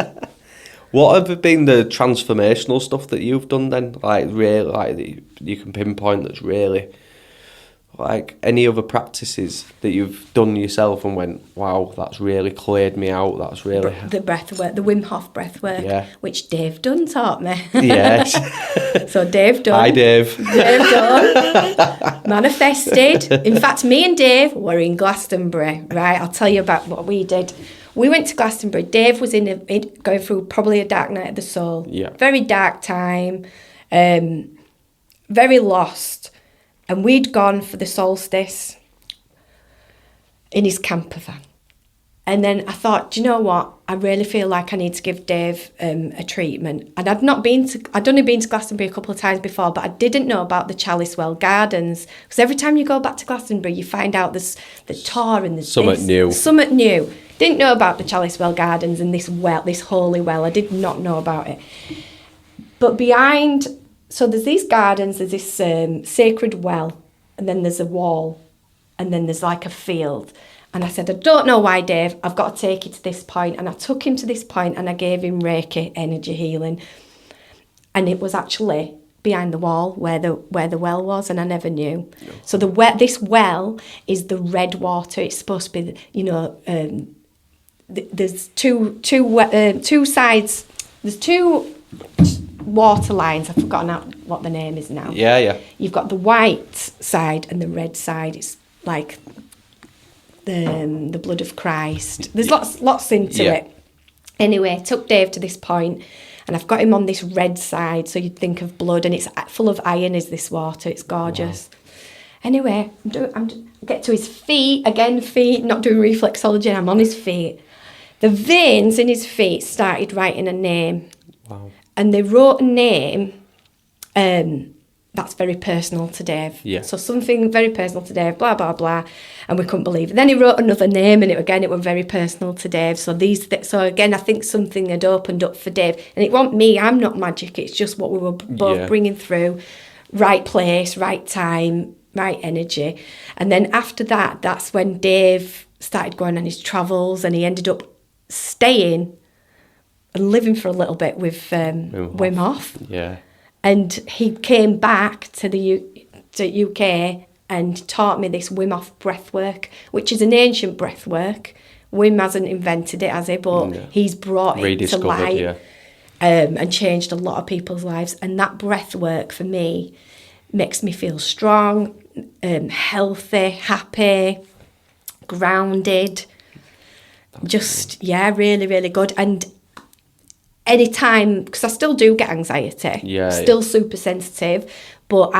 What have been the transformational stuff that you've done then? Like really, that you can pinpoint that's really like any other practices that you've done yourself and went, wow, that's really cleared me out. That's really the breath work, the Wim Hof breath work, which Dave Dunn taught me. Yes. So Dave Dunn. Hi, Dave. Dave Dunn manifested. In fact, me and Dave were in Glastonbury. Right, I'll tell you about what we did. We went to Glastonbury. Dave was going through probably a dark night of the soul. Yeah. Very dark time. Very lost. And we'd gone for the solstice in his camper van. And then I thought, do you know what? I really feel like I need to give Dave a treatment. And I'd only been to Glastonbury a couple of times before, but I didn't know about the Chalice Well Gardens. Because every time you go back to Glastonbury, you find out there's the tour and there's Something new. Something new. Didn't know about the Chalice Well Gardens and this holy well. I did not know about it. But so there's these gardens, there's this sacred well, and then there's a wall, and then there's like a field. And I said, I don't know why, Dave, I've got to take you to this point. And I took him to this point and I gave him reiki, energy healing. And it was actually behind the wall where the well was, and I never knew. No. So this well is the red water. It's supposed to be, there's two sides. There's two water lines. I've forgotten what the name is now. Yeah. You've got the white side and the red side. It's like the blood of Christ. There's lots into it. Anyway, took Dave to this point, and I've got him on this red side, so you'd think of blood, and it's full of iron, is this water. It's gorgeous. Wow. Anyway, I get to his feet, not doing reflexology, I'm on his feet. The veins in his feet started writing a name. Wow. And they wrote a name that's very personal to Dave. Yeah. So something very personal to Dave, blah, blah, blah. And we couldn't believe it. Then he wrote another name, and it was very personal to Dave. So again, I think something had opened up for Dave. And it wasn't me, I'm not magic. It's just what we were both bringing through. Right place, right time, right energy. And then after that, that's when Dave started going on his travels, and he ended up staying and living for a little bit with Wim Hof. Yeah. And he came back to the UK and taught me this Wim Hof breathwork, which is an ancient breathwork. Wim hasn't invented it, has he? But he's brought it to light and changed a lot of people's lives. And that breathwork for me makes me feel strong, healthy, happy, grounded. Really, really good. And anytime, because I still do get anxiety, still super sensitive, but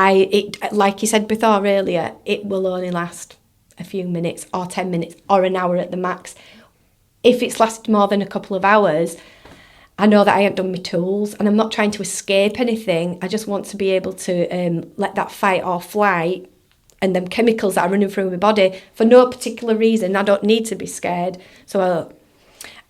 like you said before earlier, it will only last a few minutes or 10 minutes or an hour at the max. If it's lasted more than a couple of hours, I know that I haven't done my tools, and I'm not trying to escape anything. I just want to be able to let that fight or flight and them chemicals that are running through my body for no particular reason. I don't need to be scared. So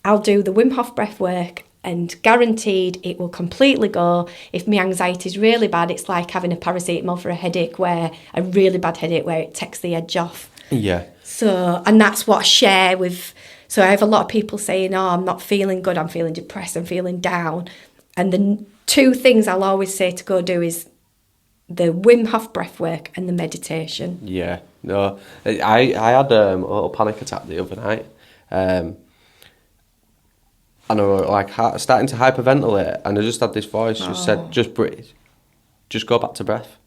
I'll do the Wim Hof breath work, and guaranteed it will completely go. If my anxiety is really bad, it's like having a paracetamol for a really bad headache where it takes the edge off. Yeah. So, and that's what I share with, so I have a lot of people saying, oh, I'm not feeling good, I'm feeling depressed, I'm feeling down. And the two things I'll always say to go do is the Wim Hof breath work and the meditation. Yeah. No, I had a little panic attack the other night. And I was like starting to hyperventilate, and I just had this voice just said, just breathe, just go back to breath.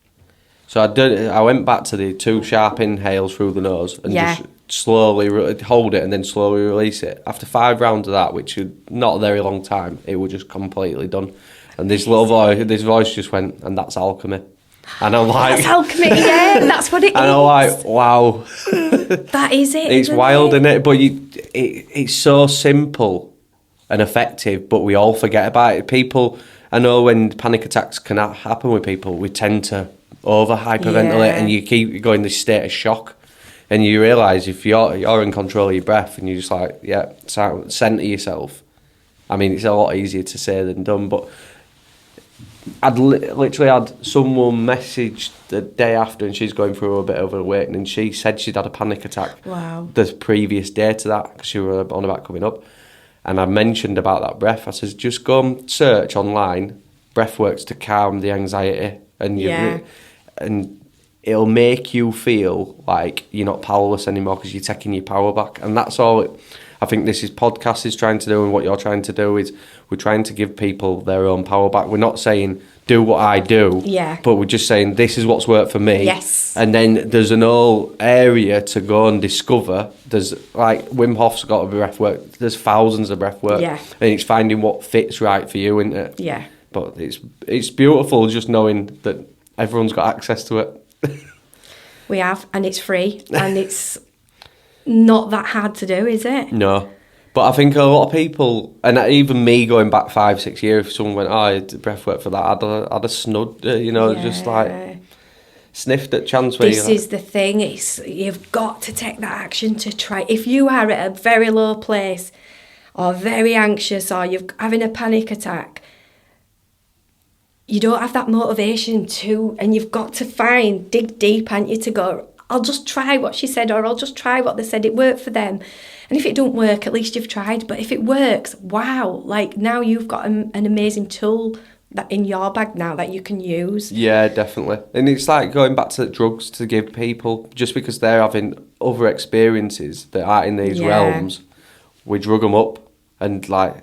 So I went back to the 2 sharp inhales through the nose and just slowly hold it and then slowly release it. After 5 rounds of that, which is not a very long time, it was just completely done. And this voice just went, and that's alchemy. And I'm like, that's alchemy, yeah, that's what it is. And I'm like, wow. That is it. It's wild, isn't it? But it's so simple and effective, but we all forget about it. People, I know when panic attacks can happen with people, we tend to over hyperventilate, and you keep going this state of shock, and you realise if you're in control of your breath and you just like centre yourself. I mean, it's a lot easier to say than done, but I'd literally had someone message the day after, and she's going through a bit of awakening, and she said she'd had a panic attack the previous day to that, because she was on about coming up. And I mentioned about that breath. I says, just go and search online, breath works to calm the anxiety, and and it'll make you feel like you're not powerless anymore because you're taking your power back. And that's all I think this podcast is trying to do, and what you're trying to do is we're trying to give people their own power back. We're not saying do what I do, but we're just saying this is what's worked for me. Yes. And then there's an whole area to go and discover. There's like Wim Hof's got a breath work. There's thousands of breath work, and it's finding what fits right for you, isn't it? Yeah. But it's beautiful just knowing that everyone's got access to it. We have, and it's free, and it's not that hard to do, is it? No. But I think a lot of people, and even me going back 5-6 years, if someone went, I did breath work for that, I'd have snud, just like, sniffed at chance where this is the thing. You've got to take that action to try. If you are at a very low place or very anxious or you're having a panic attack, you don't have that motivation and you've got to dig deep, haven't you, to go, I'll just try what she said, or I'll just try what they said. It worked for them. And if it don't work, at least you've tried. But if it works, wow, like now you've got an amazing tool that in your bag now that you can use. Yeah, definitely. And it's like going back to drugs to give people, just because they're having other experiences that aren't in these realms, we drug them up. And like,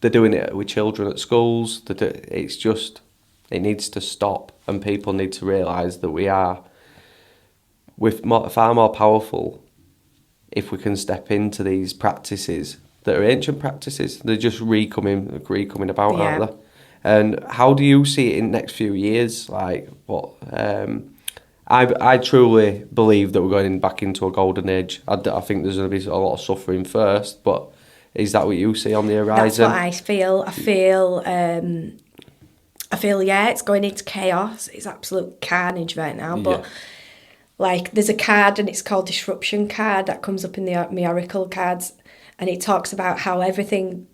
they're doing it with children at schools. It's just, it needs to stop. And people need to realise that we're far more powerful if we can step into these practices that are ancient practices. They're just recoming about, aren't they? And how do you see it in the next few years? Like, what? I truly believe that we're going back into a golden age. I think there's going to be a lot of suffering first, but is that what you see on the horizon? That's what I feel. I feel, it's going into chaos. It's absolute carnage right now. But like, there's a card and it's called Disruption card that comes up in my Oracle cards, and it talks about how everything,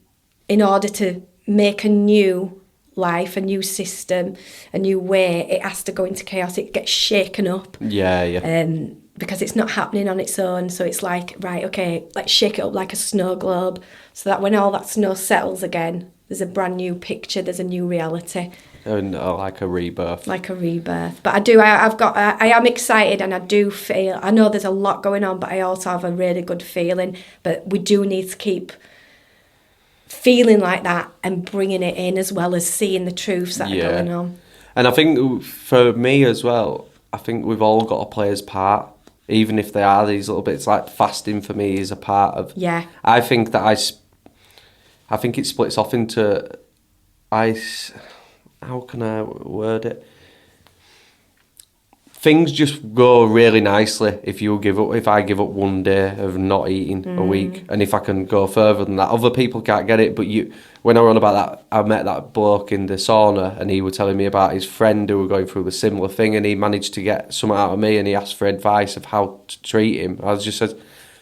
in order to make a new life, a new system, a new way, it has to go into chaos. It gets shaken up. Because it's not happening on its own. So it's like, right, okay, let's shake it up like a snow globe, so that when all that snow settles again, there's a brand new picture, there's a new reality. And like a rebirth. Like a rebirth. But I am excited, and I do feel, I know there's a lot going on, but I also have a really good feeling. But we do need to keep feeling like that and bringing it in, as well as seeing the truths that are going on. And I think for me as well, I think we've all got to play as part, even if they are these little bits. Like fasting for me is a part of. Yeah. I think that I think it splits off into. How can I word it? Things just go really nicely if I give up one day of not eating a week, and if I can go further than that. Other people can't get it, but when I run about that, I met that bloke in the sauna, and he was telling me about his friend who were going through the similar thing, and he managed to get something out of me, and he asked for advice of how to treat him. I just said,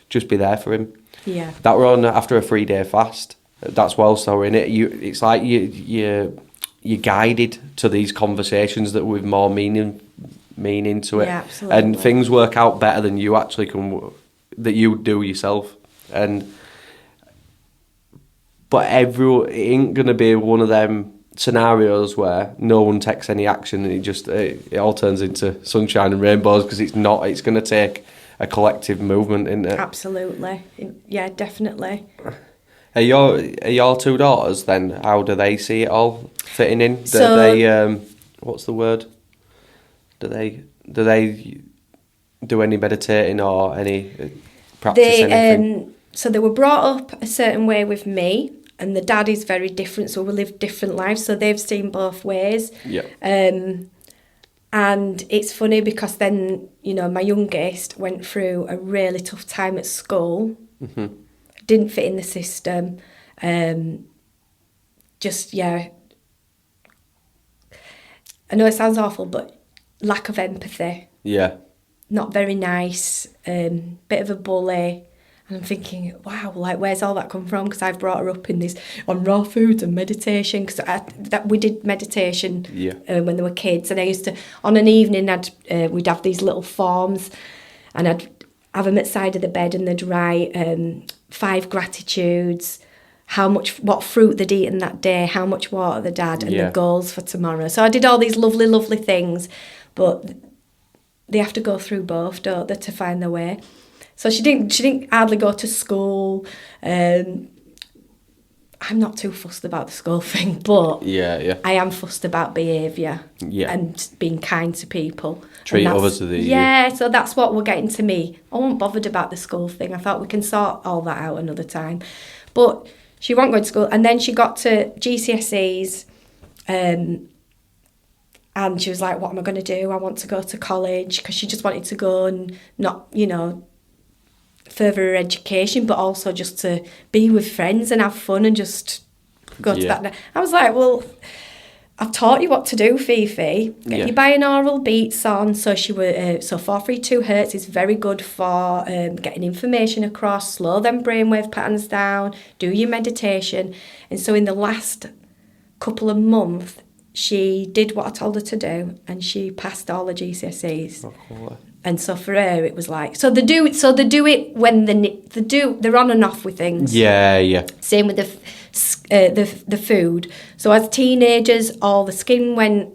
just be there for him. Yeah. That were on after a 3-day fast. That's whilst I were in it. It's like you're guided to these conversations that with more meaning to it. Yeah, absolutely. And things work out better than you actually that you do yourself. But it ain't gonna be one of them scenarios where no one takes any action, and it all turns into sunshine and rainbows, because it's not. It's gonna take a collective movement, isn't it? Absolutely. Yeah, definitely. Are your two daughters then? How do they see it all fitting in? What's the word? Do they do any meditating or any practice anything? So they were brought up a certain way with me, and the dad is very different. So we live different lives. So they've seen both ways. Yeah. And it's funny because then, my youngest went through a really tough time at school. Mm-hmm. Didn't fit in the system. I know it sounds awful, but lack of empathy. Yeah. Not very nice. Bit of a bully. And I'm thinking, wow, like, where's all that come from? Because I've brought her up in this on raw foods and meditation. Because we did meditation when they were kids, and I used to, on an evening, we'd have these little forms, and I'd have them at the side of the bed, and they'd write 5 gratitudes, what fruit they'd eaten that day, how much water they'd had, and the goals for tomorrow. So I did all these lovely, lovely things, but they have to go through both, don't they, to find their way. So she didn't hardly go to school. I'm not too fussed about the school thing, but I am fussed about behaviour and being kind to people. Treat others as they so that's what we're getting to me. I wasn't bothered about the school thing. I thought we can sort all that out another time. But she wasn't going to school. And then she got to GCSEs, and she was like, what am I going to do? I want to go to college, because she just wanted to go and not, further her education, but also just to be with friends and have fun and just go to that. I was like, well, I've taught you what to do, Fifi. Get your binaural beats on. So she was 432 hertz is very good for getting information across, slow them brainwave patterns down, do your meditation. And so in the last couple of months, she did what I told her to do, and she passed all the GCSEs. Oh, cool. And so for her, it was like, so they do it when they're on and off with things. Yeah. Same with the food. So as teenagers, all the skin went,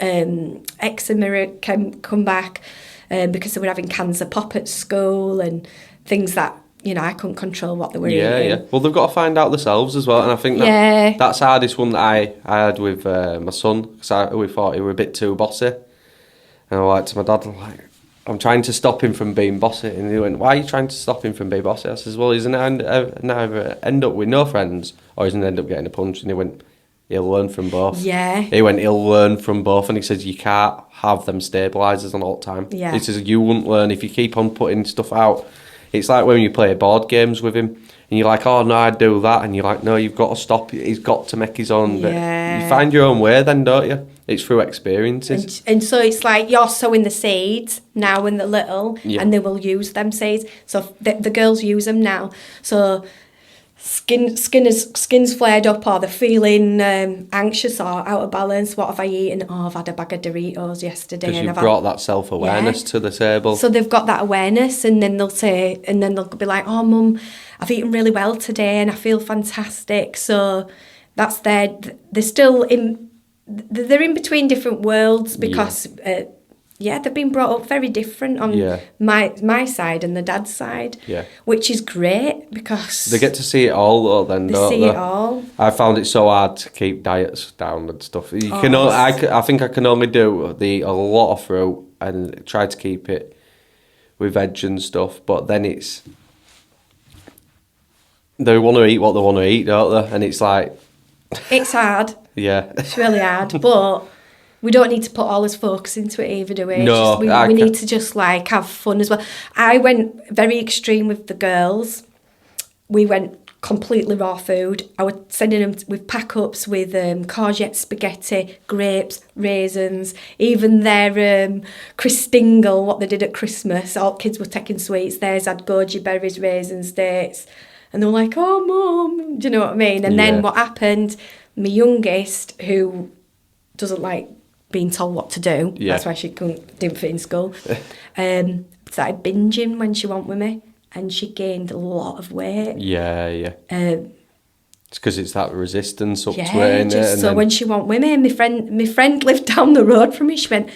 eczema come back because they were having cancer pop at school and things that, I couldn't control what they were eating. Yeah. Well, they've got to find out themselves as well. And I think that's the hardest one that I had with my son, because we thought he was a bit too bossy. And I was like to my dad, I'm trying to stop him from being bossy. And he went, why are you trying to stop him from being bossy? I says, well, he's going to never end up with no friends, or he's going to end up getting a punch. And he went, he'll learn from both. Yeah. He went, he'll learn from both. And he says, you can't have them stabilisers on all the time. Yeah. He says, you won't learn if you keep on putting stuff out. It's like when you play board games with him, and you're like, oh, no, I'd do that. And you're like, no, you've got to stop. He's got to make his own. Yeah. You find your own way then, don't you? It's through experiences. And so it's like you're sowing the seeds now when they're little, and they will use them seeds. So the girls use them now. So skin's flared up, or they're feeling anxious or out of balance. What have I eaten? Oh, I've had a bag of Doritos yesterday. Because you've brought that self-awareness to the table. So they've got that awareness, and then they'll be like, oh, Mum, I've eaten really well today and I feel fantastic. So that's they're still in... They're in between different worlds because, they've been brought up very different on my side and the dad's side, which is great because... They get to see it all, though, then, don't they? They see it all. I found it so hard to keep diets down and stuff. I think I can only do a lot of fruit and try to keep it with veg and stuff, but then it's... They want to eat what they want to eat, don't they? And it's like... It's hard. Yeah. It's really hard, but we don't need to put all this focus into it either, do we? No. We need to just have fun as well. I went very extreme with the girls. We went completely raw food. I was sending them with pack-ups with courgette spaghetti, grapes, raisins, even their Christingle, what they did at Christmas. All kids were taking sweets. Theirs had goji berries, raisins, dates. And they were like, oh, Mum, do you know what I mean? And then what happened, my youngest, who doesn't like being told what to do, that's why she didn't fit in school, started binging when she went with me, and she gained a lot of weight. Yeah. It's because it's that resistance up to it, innit? When she went with me, my friend lived down the road from me, she went,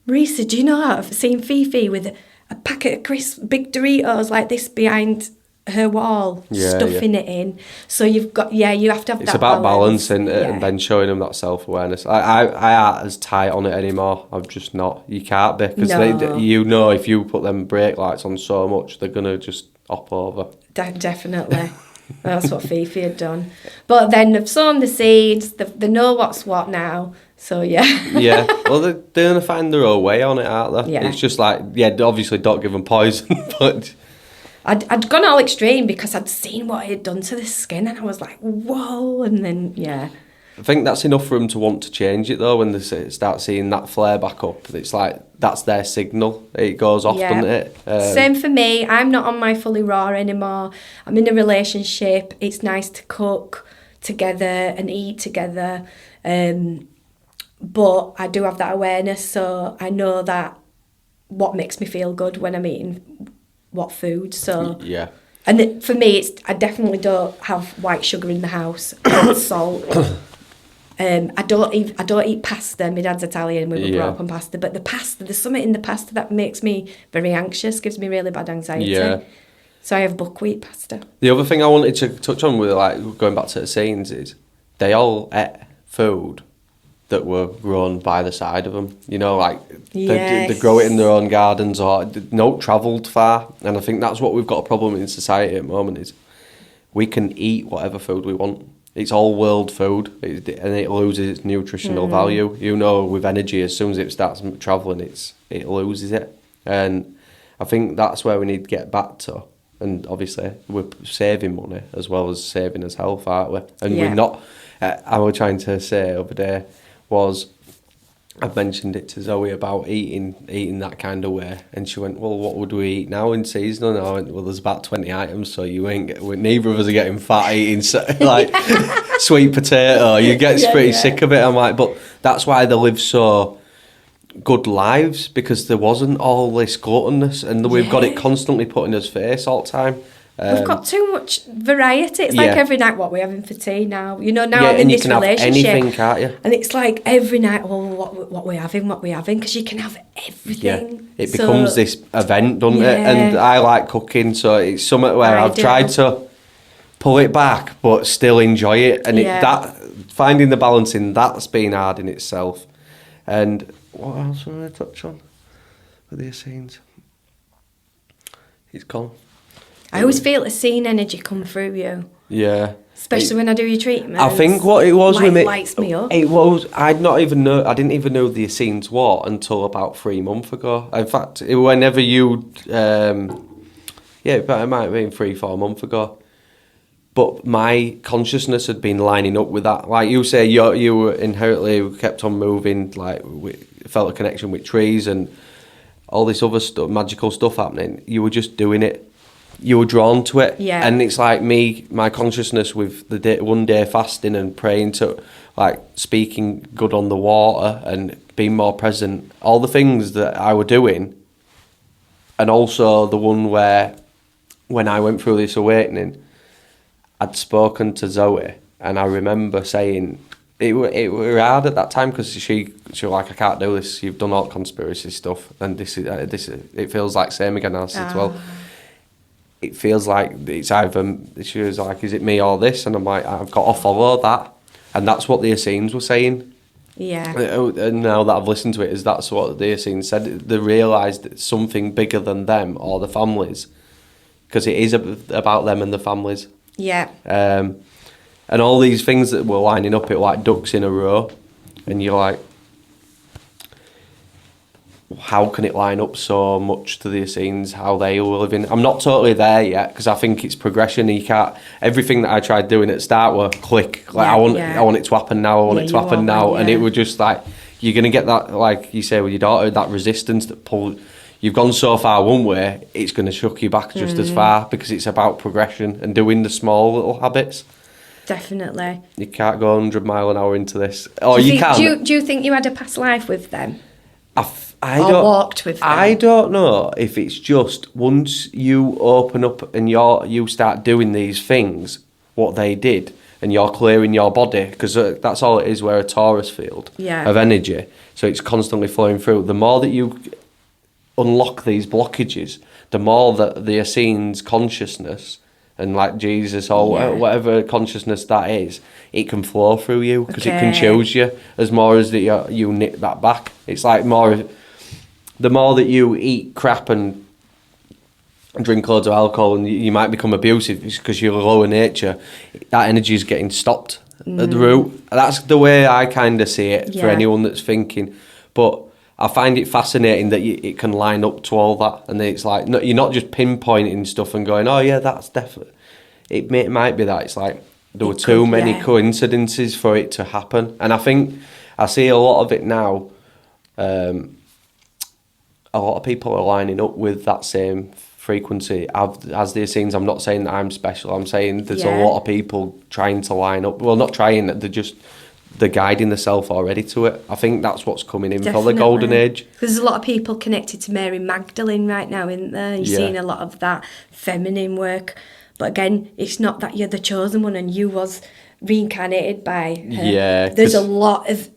Mariesa, do you know I've seen Fifi with a packet of crisp, big Doritos like this behind her wall, stuffing it in. So you've got, you have to have it's that about balance, balancing it and then showing them that self-awareness. I aren't as tight on it anymore. I'm just not. You can't be, because if you put them brake lights on so much, they're going to just hop over. Definitely. That's what Fifi had done. But then they've sown the seeds, they know what's what now. So, yeah, well, they're going to find their own way on it, aren't they? Yeah. It's just like, obviously don't give them poison, but... I'd gone all extreme because I'd seen what it had done to the skin, and I was like, whoa, and then, I think that's enough for them to want to change it, though, when they start seeing that flare back up. It's like, that's their signal. It goes off, doesn't it? Same for me. I'm not on my fully raw anymore. I'm in a relationship. It's nice to cook together and eat together. But I do have that awareness, so I know that what makes me feel good when I'm eating what food. So and for me, I definitely don't have white sugar in the house, salt. I don't eat pasta. My dad's Italian. We were brought up on pasta, but there's something in the pasta that makes me very anxious, gives me really bad anxiety. So I have buckwheat pasta. The other thing I wanted to touch on with going back to the scenes is they all ate food that were grown by the side of them. They grow it in their own gardens or not travelled far. And I think that's what we've got a problem in society at the moment is we can eat whatever food we want. It's all world food and it loses its nutritional value. With energy, as soon as it starts travelling, it loses it. And I think that's where we need to get back to. And obviously, we're saving money as well as saving us health, aren't we? And we're not, I was trying to say over there, was I mentioned it to Zoe about eating that kind of way, and she went, "Well, what would we eat now in season?" And I went, "Well, there's about 20 items, so you ain't. Neither of us are getting fat eating like sweet potato. You get pretty sick of it." I'm like, but that's why they live so good lives, because there wasn't all this gluttonous, and we've got it constantly put in us face all the time. We've got too much variety. It's like every night, what we're having for tea now. You know, now Yeah, I'm in and you this can have relationship. anything, can't you? And it's like every night, oh, what we're having, because you can have everything. Yeah, it becomes this event, doesn't it? And I like cooking, so it's something where I've tried to pull it back, but still enjoy it. And that finding the balance in that's been hard in itself. And what else want to touch on with the Essenes? It's gone. I always feel a scene energy come through you. Yeah. Especially when I do your treatment. I think what it was with me, lights me up. It was, I didn't even know the Essenes were until about 3 months ago. In fact, whenever you, it might have been 3-4 months ago. But my consciousness had been lining up with that. Like you say, you were inherently kept on moving, like we felt a connection with trees and all this other stuff, magical stuff happening. You were just doing it. You were drawn to it. Yeah. And it's like my consciousness with the one day fasting and praying to, like, speaking good on the water and being more present, all the things that I were doing. And also the one where, when I went through this awakening, I'd spoken to Zoe, and I remember saying, it were hard at that time, because she was like, "I can't do this, you've done all conspiracy stuff, and this is it feels like same again." I said, "Well, it feels like it's either," she was like, "Is it me or this?" And I'm like, "I've got to follow that." And that's what the Essenes were saying. Yeah. And now that I've listened to it, that's what the Essenes said. They realised it's something bigger than them or the families, because it is about them and the families. Yeah. And all these things that were lining up, it like ducks in a row, and you're like, how can it line up so much to the Essenes, how they were living? I'm not totally there yet, because I think it's progression. You can't, everything that I tried doing at the start were click. Like, I want it to happen now, I want it to happen now. And it was just like, you're going to get that, like you say with your daughter, that resistance that pulls. You've gone so far one way, it's going to chuck you back just as far, because it's about progression and doing the small little habits. Definitely. You can't go 100 mile an hour into this. Or you can. Do you think you had a past life with them? I or walked with them? I don't know if it's just once you open up and you start doing these things, what they did, and you're clearing your body, because that's all it is, we're a torus field of energy. So it's constantly flowing through. The more that you unlock these blockages, the more that the Essenes consciousness, and like Jesus or whatever consciousness that is, it can flow through you, because it can choose you as more as that you nip that back. It's like the more that you eat crap and drink loads of alcohol, and you might become abusive because you're lower nature, that energy is getting stopped at the root. That's the way I kind of see it for anyone that's thinking. But I find it fascinating that it can line up to all that, and it's like you're not just pinpointing stuff and going, "Oh yeah, that's definitely." It might be that it's like there were too many coincidences for it to happen, and I think I see a lot of it now. A lot of people are lining up with that same frequency as the Essenes. I'm not saying that I'm special. I'm saying there's a lot of people trying to line up. Well, not trying. They're guiding themselves already to it. I think that's what's coming in for the golden age. There's a lot of people connected to Mary Magdalene right now, isn't there? You're seeing a lot of that feminine work. But again, it's not that you're the chosen one and you was reincarnated by her. Yeah. There's a lot of,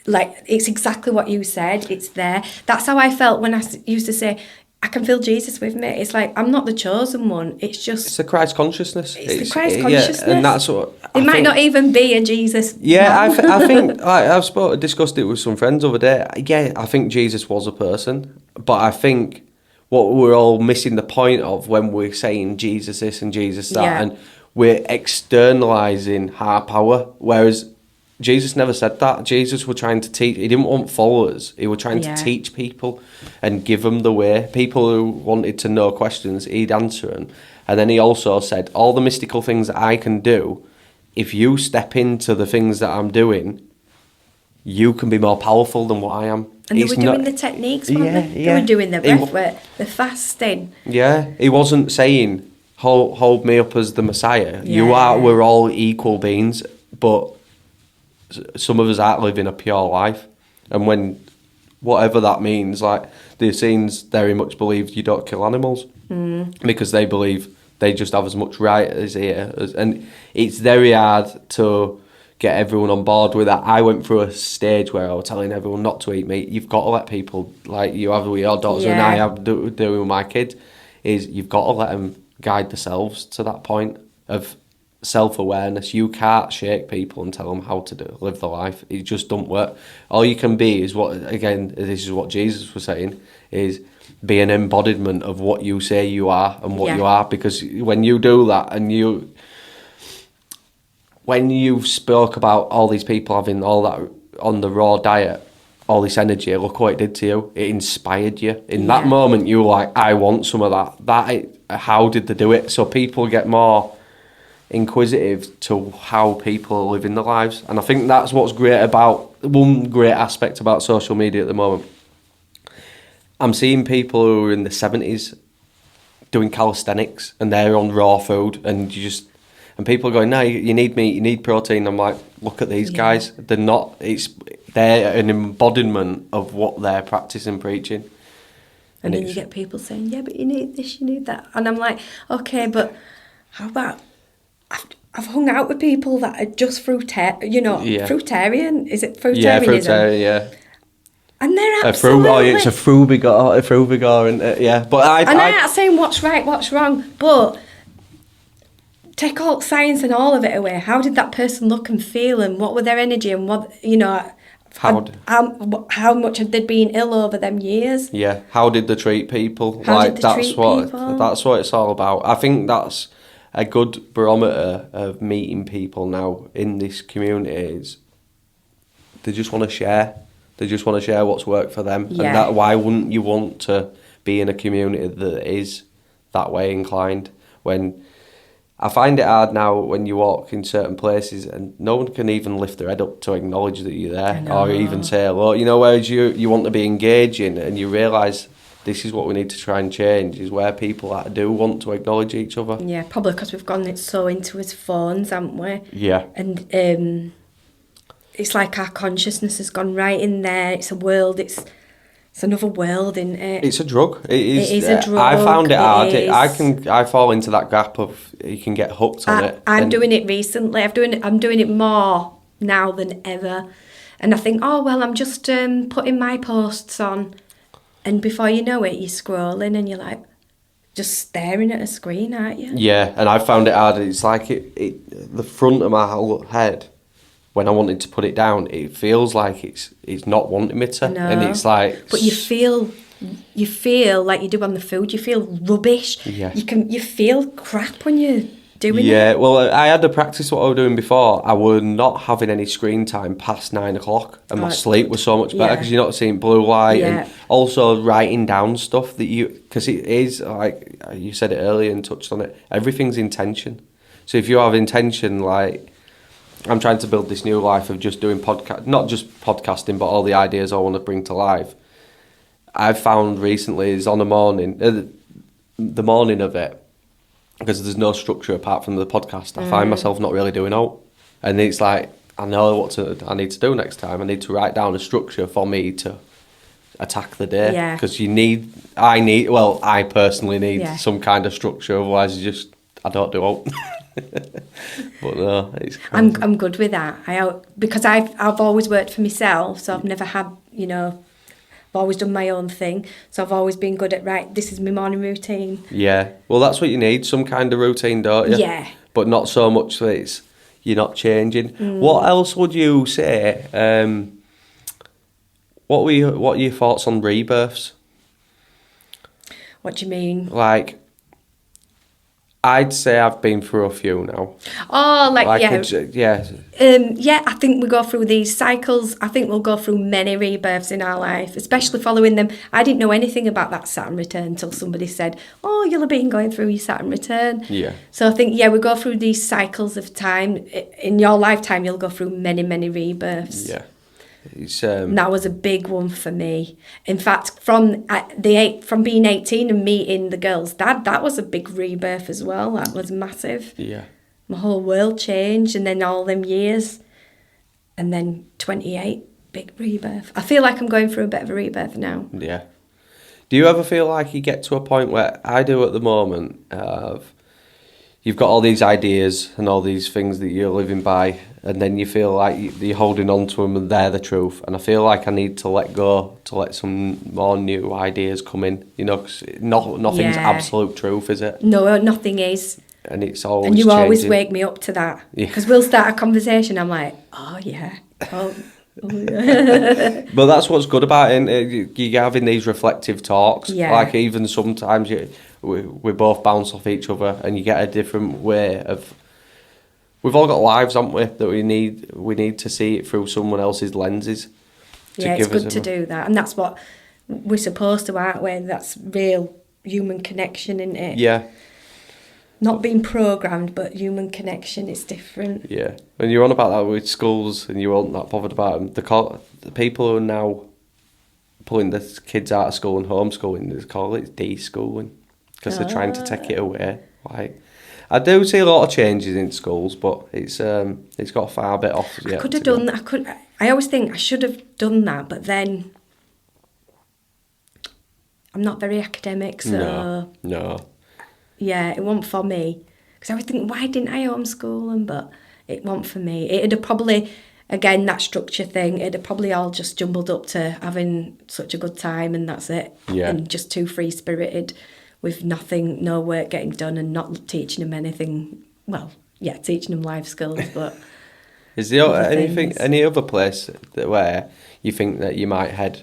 like, it's exactly what you said. It's there. That's how I felt when I used to say, I can feel Jesus with me. It's like, I'm not the chosen one. It's just... It's the Christ consciousness. It's the Christ consciousness. Yeah, and that's what... It might not even be a Jesus. Yeah, I think... I've discussed it with some friends the other day. Yeah, I think Jesus was a person. But I think what we're all missing the point of when we're saying Jesus this and Jesus that, and we're externalising our power, whereas... Jesus never said that. Jesus was trying to teach. He didn't want followers. He was trying to teach people and give them the way. People who wanted to know questions, he'd answer them. And then he also said, all the mystical things that I can do, if you step into the things that I'm doing, you can be more powerful than what I am. And they were doing the techniques, weren't they? They were doing the breath work, the fasting. Yeah, he wasn't saying, hold me up as the Messiah. Yeah. We're all equal beings, but some of us aren't living a pure life. And when, whatever that means, like, the Essenes very much believed you don't kill animals because they believe they just have as much right as here. And it's very hard to get everyone on board with that. I went through a stage where I was telling everyone not to eat meat. You've got to let people, like you have with your daughters and I have doing with my kids, is you've got to let them guide themselves to that point of self-awareness. You can't shake people and tell them how to live their life. It just don't work. All you can be is this is what Jesus was saying, is be an embodiment of what you say you are and what you are, because when you do that, and when you spoke about all these people having all that on the raw diet, all this energy, look what it did to you. It inspired you. In that moment, you were like, I want some of that. How did they do it? So people get more inquisitive to how people are living their lives. And I think that's what's one great aspect about social media at the moment. I'm seeing people who are in the 70s doing calisthenics and they're on raw food, and people are going, no, you need meat, you need protein. I'm like, look at these guys. They're an embodiment of what they're practicing, preaching. And then you get people saying, yeah, but you need this, you need that. And I'm like, okay, but how about, I've hung out with people that are just fruitarian. Is it fruitarianism? Yeah, fruitarian, yeah. And they're absolutely... It's a frugivore, and yeah. But I'm not saying what's right, what's wrong, but take all science and all of it away. How did that person look and feel, and what were their energy, and what, how much had they been ill over them years? Yeah, how did they treat people? That's what it's all about. I think that's a good barometer of meeting people now in this community. Is they just want to share. They just want to share what's worked for them. Yeah. And why wouldn't you want to be in a community that is that way inclined? When I find it hard now when you walk in certain places and no one can even lift their head up to acknowledge that you're there or even say hello. Whereas you want to be engaging, and you realise this is what we need to try and change, is where people do want to acknowledge each other. Yeah, probably because we've gone so into his phones, haven't we? Yeah. And it's like our consciousness has gone right in there. It's a world. It's another world, isn't it? It's a drug. It is a drug. I found it hard. I fall into that gap of you can get hooked on it. I'm doing it recently. I'm doing it more now than ever. And I think, I'm just putting my posts on. And before you know it, you're scrolling and you're like just staring at a screen, aren't you? Yeah, and I found it hard. It's like the front of my whole head, when I wanted to put it down, it feels like it's not wanting me to. And it's like... But you feel like you do on the food. You feel rubbish. Yeah. You feel crap when you're doing it. Yeah, well, I had to practice what I was doing before. I was not having any screen time past 9 o'clock, and my sleep was so much better because you're not seeing blue light. And also writing down stuff because it is, like you said it earlier and touched on it, everything's intention. So if you have intention, like... I'm trying to build this new life of just doing not just podcasting, but all the ideas I want to bring to life. I've found recently is on the morning of it, because there's no structure apart from the podcast, I find myself not really doing out. And it's like, I know what I need to do next time. I need to write down a structure for me to attack the day. Yeah. Because I personally need some kind of structure, otherwise I don't do out. But no, it's crazy. I'm good with that. Because I've always worked for myself, so I've never had, I've always done my own thing, so I've always been good at, right, this is my morning routine. Yeah, well, that's what you need, some kind of routine, don't you? Yeah. But not so much that you're not changing. What else would you say? What are your thoughts on rebirths? What do you mean? Like, I'd say I've been through a few now. Oh, yeah. I think we go through these cycles. I think we'll go through many rebirths in our life, especially following them. I didn't know anything about that Saturn return until somebody said, oh, you'll have been going through your Saturn return. Yeah. So I think, we go through these cycles of time. In your lifetime, you'll go through many, many rebirths. Yeah. It's And that was a big one for me. In fact, from being 18 and meeting the girls' dad, that was a big rebirth as well. That was massive. yeah. My whole world changed, and then all them years, and then 28, big rebirth. I feel like I'm going through a bit of a rebirth now. Yeah. Do you ever feel like you get to a point where I do at the moment of you've got all these ideas and all these things that you're living by, and then you feel like you're holding on to them and they're the truth, and I feel like I need to let go to let some more new ideas come in, you know, 'cause nothing's absolute truth, is it? No, nothing is. And it's always And you changing. always wake me up to that. Because we'll start a conversation, I'm like, oh yeah. Oh yeah. But that's what's good about it. You're having these reflective talks. Yeah. Like even sometimes we both bounce off each other, and you get a different way of. We've all got lives, haven't we? That we need to see it through someone else's lenses. Yeah, it's good to do that, and that's what we're supposed to, aren't we? That's real human connection, isn't it? Yeah. Not being programmed, but human connection is different. Yeah, and you're on about that with schools, and you weren't that bothered about them. The people who are now pulling the kids out of school and homeschooling, they call it de-schooling, because they're trying to take it away. Like, I do see a lot of changes in schools, but it's got a far bit off. I could have done that. I always think I should have done that, but then I'm not very academic, so no. Yeah, it wasn't for me. Because I would think, why didn't I homeschool them? But it wasn't for me. It'd have probably, again, that structure thing, it'd have probably all just jumbled up to having such a good time, and that's it. Yeah. And just too free-spirited with nothing, no work getting done, and not teaching them anything. Well, yeah, teaching them life skills, but... Is there any other place where you think that you might head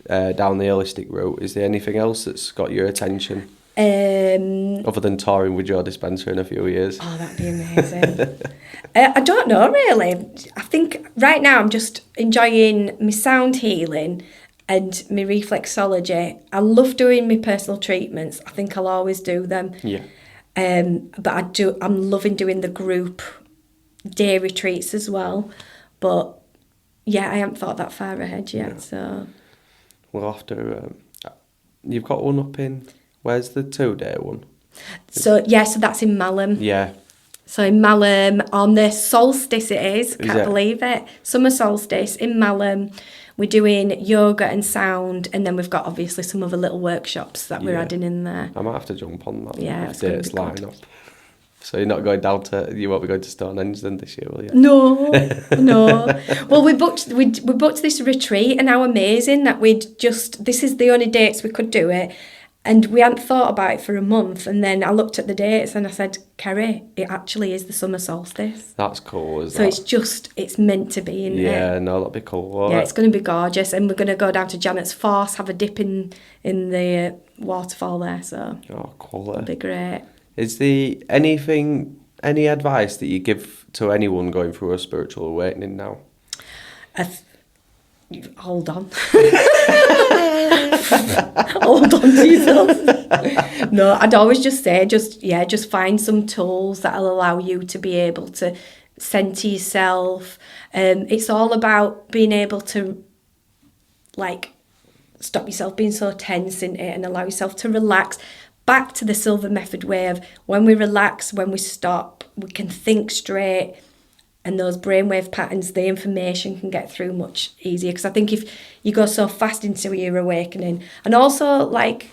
down the holistic route? Is there anything else that's got your attention? Other than touring with Joe Dispenza in a few years. Oh, that'd be amazing. I don't know, really. I think right now I'm just enjoying my sound healing and my reflexology. I love doing my personal treatments. I think I'll always do them. Yeah. But I'm loving doing the group day retreats as well. But yeah, I haven't thought that far ahead yet. Yeah. So we'll have to. You've got one up in. Where's the 2-day one? So that's in Malham. Yeah. So in Malham, on the solstice it is. Can't believe it. Summer solstice in Malham. We're doing yoga and sound, and then we've got obviously some other little workshops that we're adding in there. I might have to jump on that. Yeah, if dates line up. So you're not going down to, you won't be going to Stonehenge then this year, will you? No. Well, we booked this retreat, and how amazing that this is the only dates we could do it. And we hadn't thought about it for a month, and then I looked at the dates and I said, Kerry, it actually is the summer solstice. That's cool, isn't it? So it's meant to be, isn't it? Yeah, no, that'd be cool. It's going to be gorgeous, and we're going to go down to Janet's Force, have a dip in the waterfall there, so cool. It'll be great. Is there any advice that you give to anyone going through a spiritual awakening now? Hold on. Hold on to yourself. No, I'd always just say, just find some tools that'll allow you to be able to center yourself. It's all about being able to, like, stop yourself being so tense in it and allow yourself to relax. Back to the Silver Method way of when we relax, when we stop, we can think straight. And those brainwave patterns, the information can get through much easier. Because I think if you go so fast into your awakening, and also like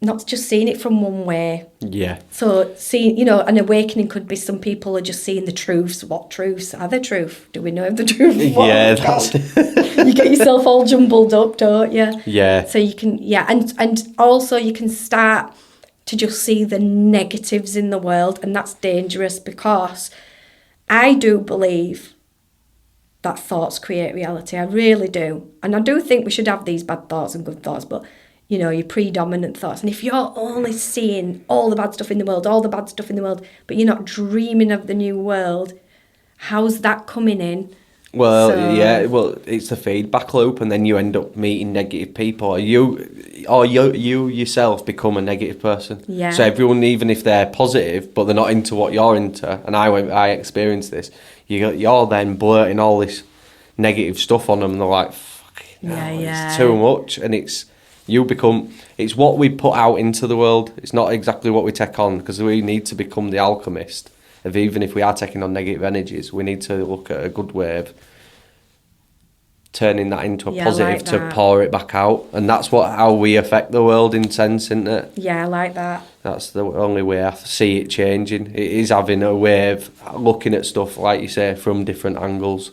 not just seeing it from one way. Yeah. So seeing, an awakening could be some people are just seeing the truths. What truths are the truth? Do we know the truth? Yeah, that's you get yourself all jumbled up, don't you? Yeah. So you can, and also you can start to just see the negatives in the world, and that's dangerous because I do believe that thoughts create reality. I really do. And I do think we should have these bad thoughts and good thoughts, but, your predominant thoughts. And if you're only seeing all the bad stuff in the world, but you're not dreaming of the new world, how's that coming in? Well, it's the feedback loop, and then you end up meeting negative people. Or you yourself become a negative person. Yeah. So everyone, even if they're positive, but they're not into what you're into, and I experienced this. You're then blurting all this negative stuff on them, and they're like, fucking hell, Yeah. it's too much. And it's what we put out into the world. It's not exactly what we take on, because we need to become the alchemist of, even if we are taking on negative energies, we need to look at a good way of turning that into a positive, like to pour it back out. And that's how we affect the world, in sense, isn't it? Yeah, I like that. That's the only way I see it changing. It is having a way of looking at stuff, like you say, from different angles.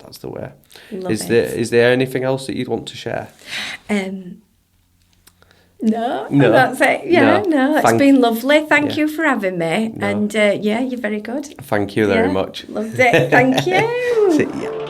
That's the way. Is there anything else that you'd want to share? No, that's it. Yeah, no, it's been lovely. Thank you for having me. No. And you're very good. Thank you very much. Loved it. Thank you. See ya.